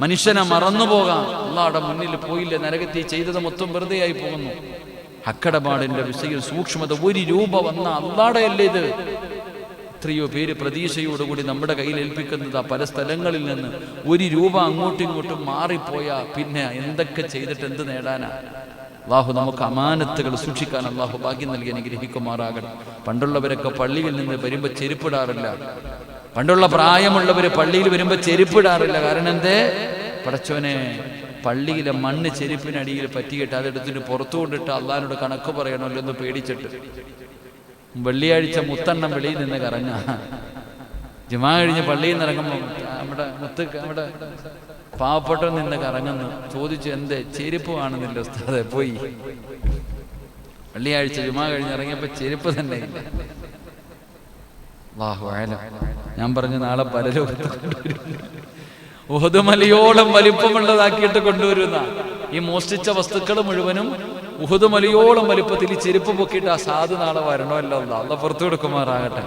മനുഷ്യനെ മറന്നുപോകാം. അള്ളാഹുടെ മുന്നിൽ പോയില്ല, നരകത്തിൽ ചെയ്തത് മൊത്തം വെറുതെ ആയി പോകുന്നു. അക്കടപാടിന്റെ വിഷയം സൂക്ഷ്മത. 1 രൂപ വന്ന അള്ളാഹുടെ അല്ലേ ഇത്? എത്രയോ പേര് പ്രതീക്ഷയോടുകൂടി നമ്മുടെ കയ്യിൽ ഏൽപ്പിക്കുന്നത് പല സ്ഥലങ്ങളിൽ നിന്ന് 1 രൂപ അങ്ങോട്ടും ഇങ്ങോട്ടും മാറിപ്പോയാ പിന്നെ എന്തൊക്കെ ചെയ്തിട്ട് എന്ത് നേടാനാ? അല്ലാഹു നമുക്ക് അമാനത്തുകൾ സൂക്ഷിക്കാൻ അല്ലാഹു ഭാഗ്യം നൽകി അനുഗ്രഹിക്കുമാറാകട്ടെ. പണ്ടുള്ളവരൊക്കെ പള്ളിയിൽ നിന്ന് വരുമ്പോൾ ചെരുപ്പിടാറില്ല. പണ്ടുള്ള പ്രായമുള്ളവര് പള്ളിയിൽ വരുമ്പോൾ ചെരുപ്പിടാറില്ല. കാരണം എന്തേ? പടച്ചോനെ, പള്ളിയിലെ മണ്ണ് ചെരുപ്പിനടിയിൽ പറ്റിയിട്ട് അതെടുത്തിട്ട് പുറത്തു കൊണ്ടിട്ട് അള്ളാഹിനോട് കണക്ക് പറയണമല്ലോ എന്ന് പേടിച്ചിട്ട്. വെള്ളിയാഴ്ച മുത്തെണ്ണം വെളിയിൽ നിന്ന് കറങ്ങ. ജുമാ കഴിഞ്ഞ് പള്ളിയിൽ നിന്ന് ഇറങ്ങുമ്പോൾ നമ്മുടെ പാവപ്പെട്ടവൻ നിന്ന് കറങ്ങുന്നു. ചോദിച്ചു, എന്തേ? ചെരുപ്പ് കാണുന്നില്ല ഉസ്താദെ, പോയി. വെള്ളിയാഴ്ച ജുമാ കഴിഞ്ഞ് ഇറങ്ങിയപ്പോ ചെരുപ്പ് തന്നെ ഇല്ല. അല്ലാഹു അഅലം. ഞാൻ പറഞ്ഞു, നാളെ പരലോകത്ത് കൊണ്ടുവരും. ഉഹദ് മലയോളം വലിപ്പമുള്ളതാക്കിയിട്ട് കൊണ്ടുവരുന്ന ഈ മോഷ്ടിച്ച വസ്തുക്കൾ മുഴുവനും ഉഹദ് മലയോളം വലിപ്പത്തിൽ ചെരുപ്പ് പൊക്കിയിട്ട് ആ സാധു നാളെ വരണമല്ലോ. അല്ലാഹ് പുറത്തു കൊടുക്കുമാറാകട്ടെ.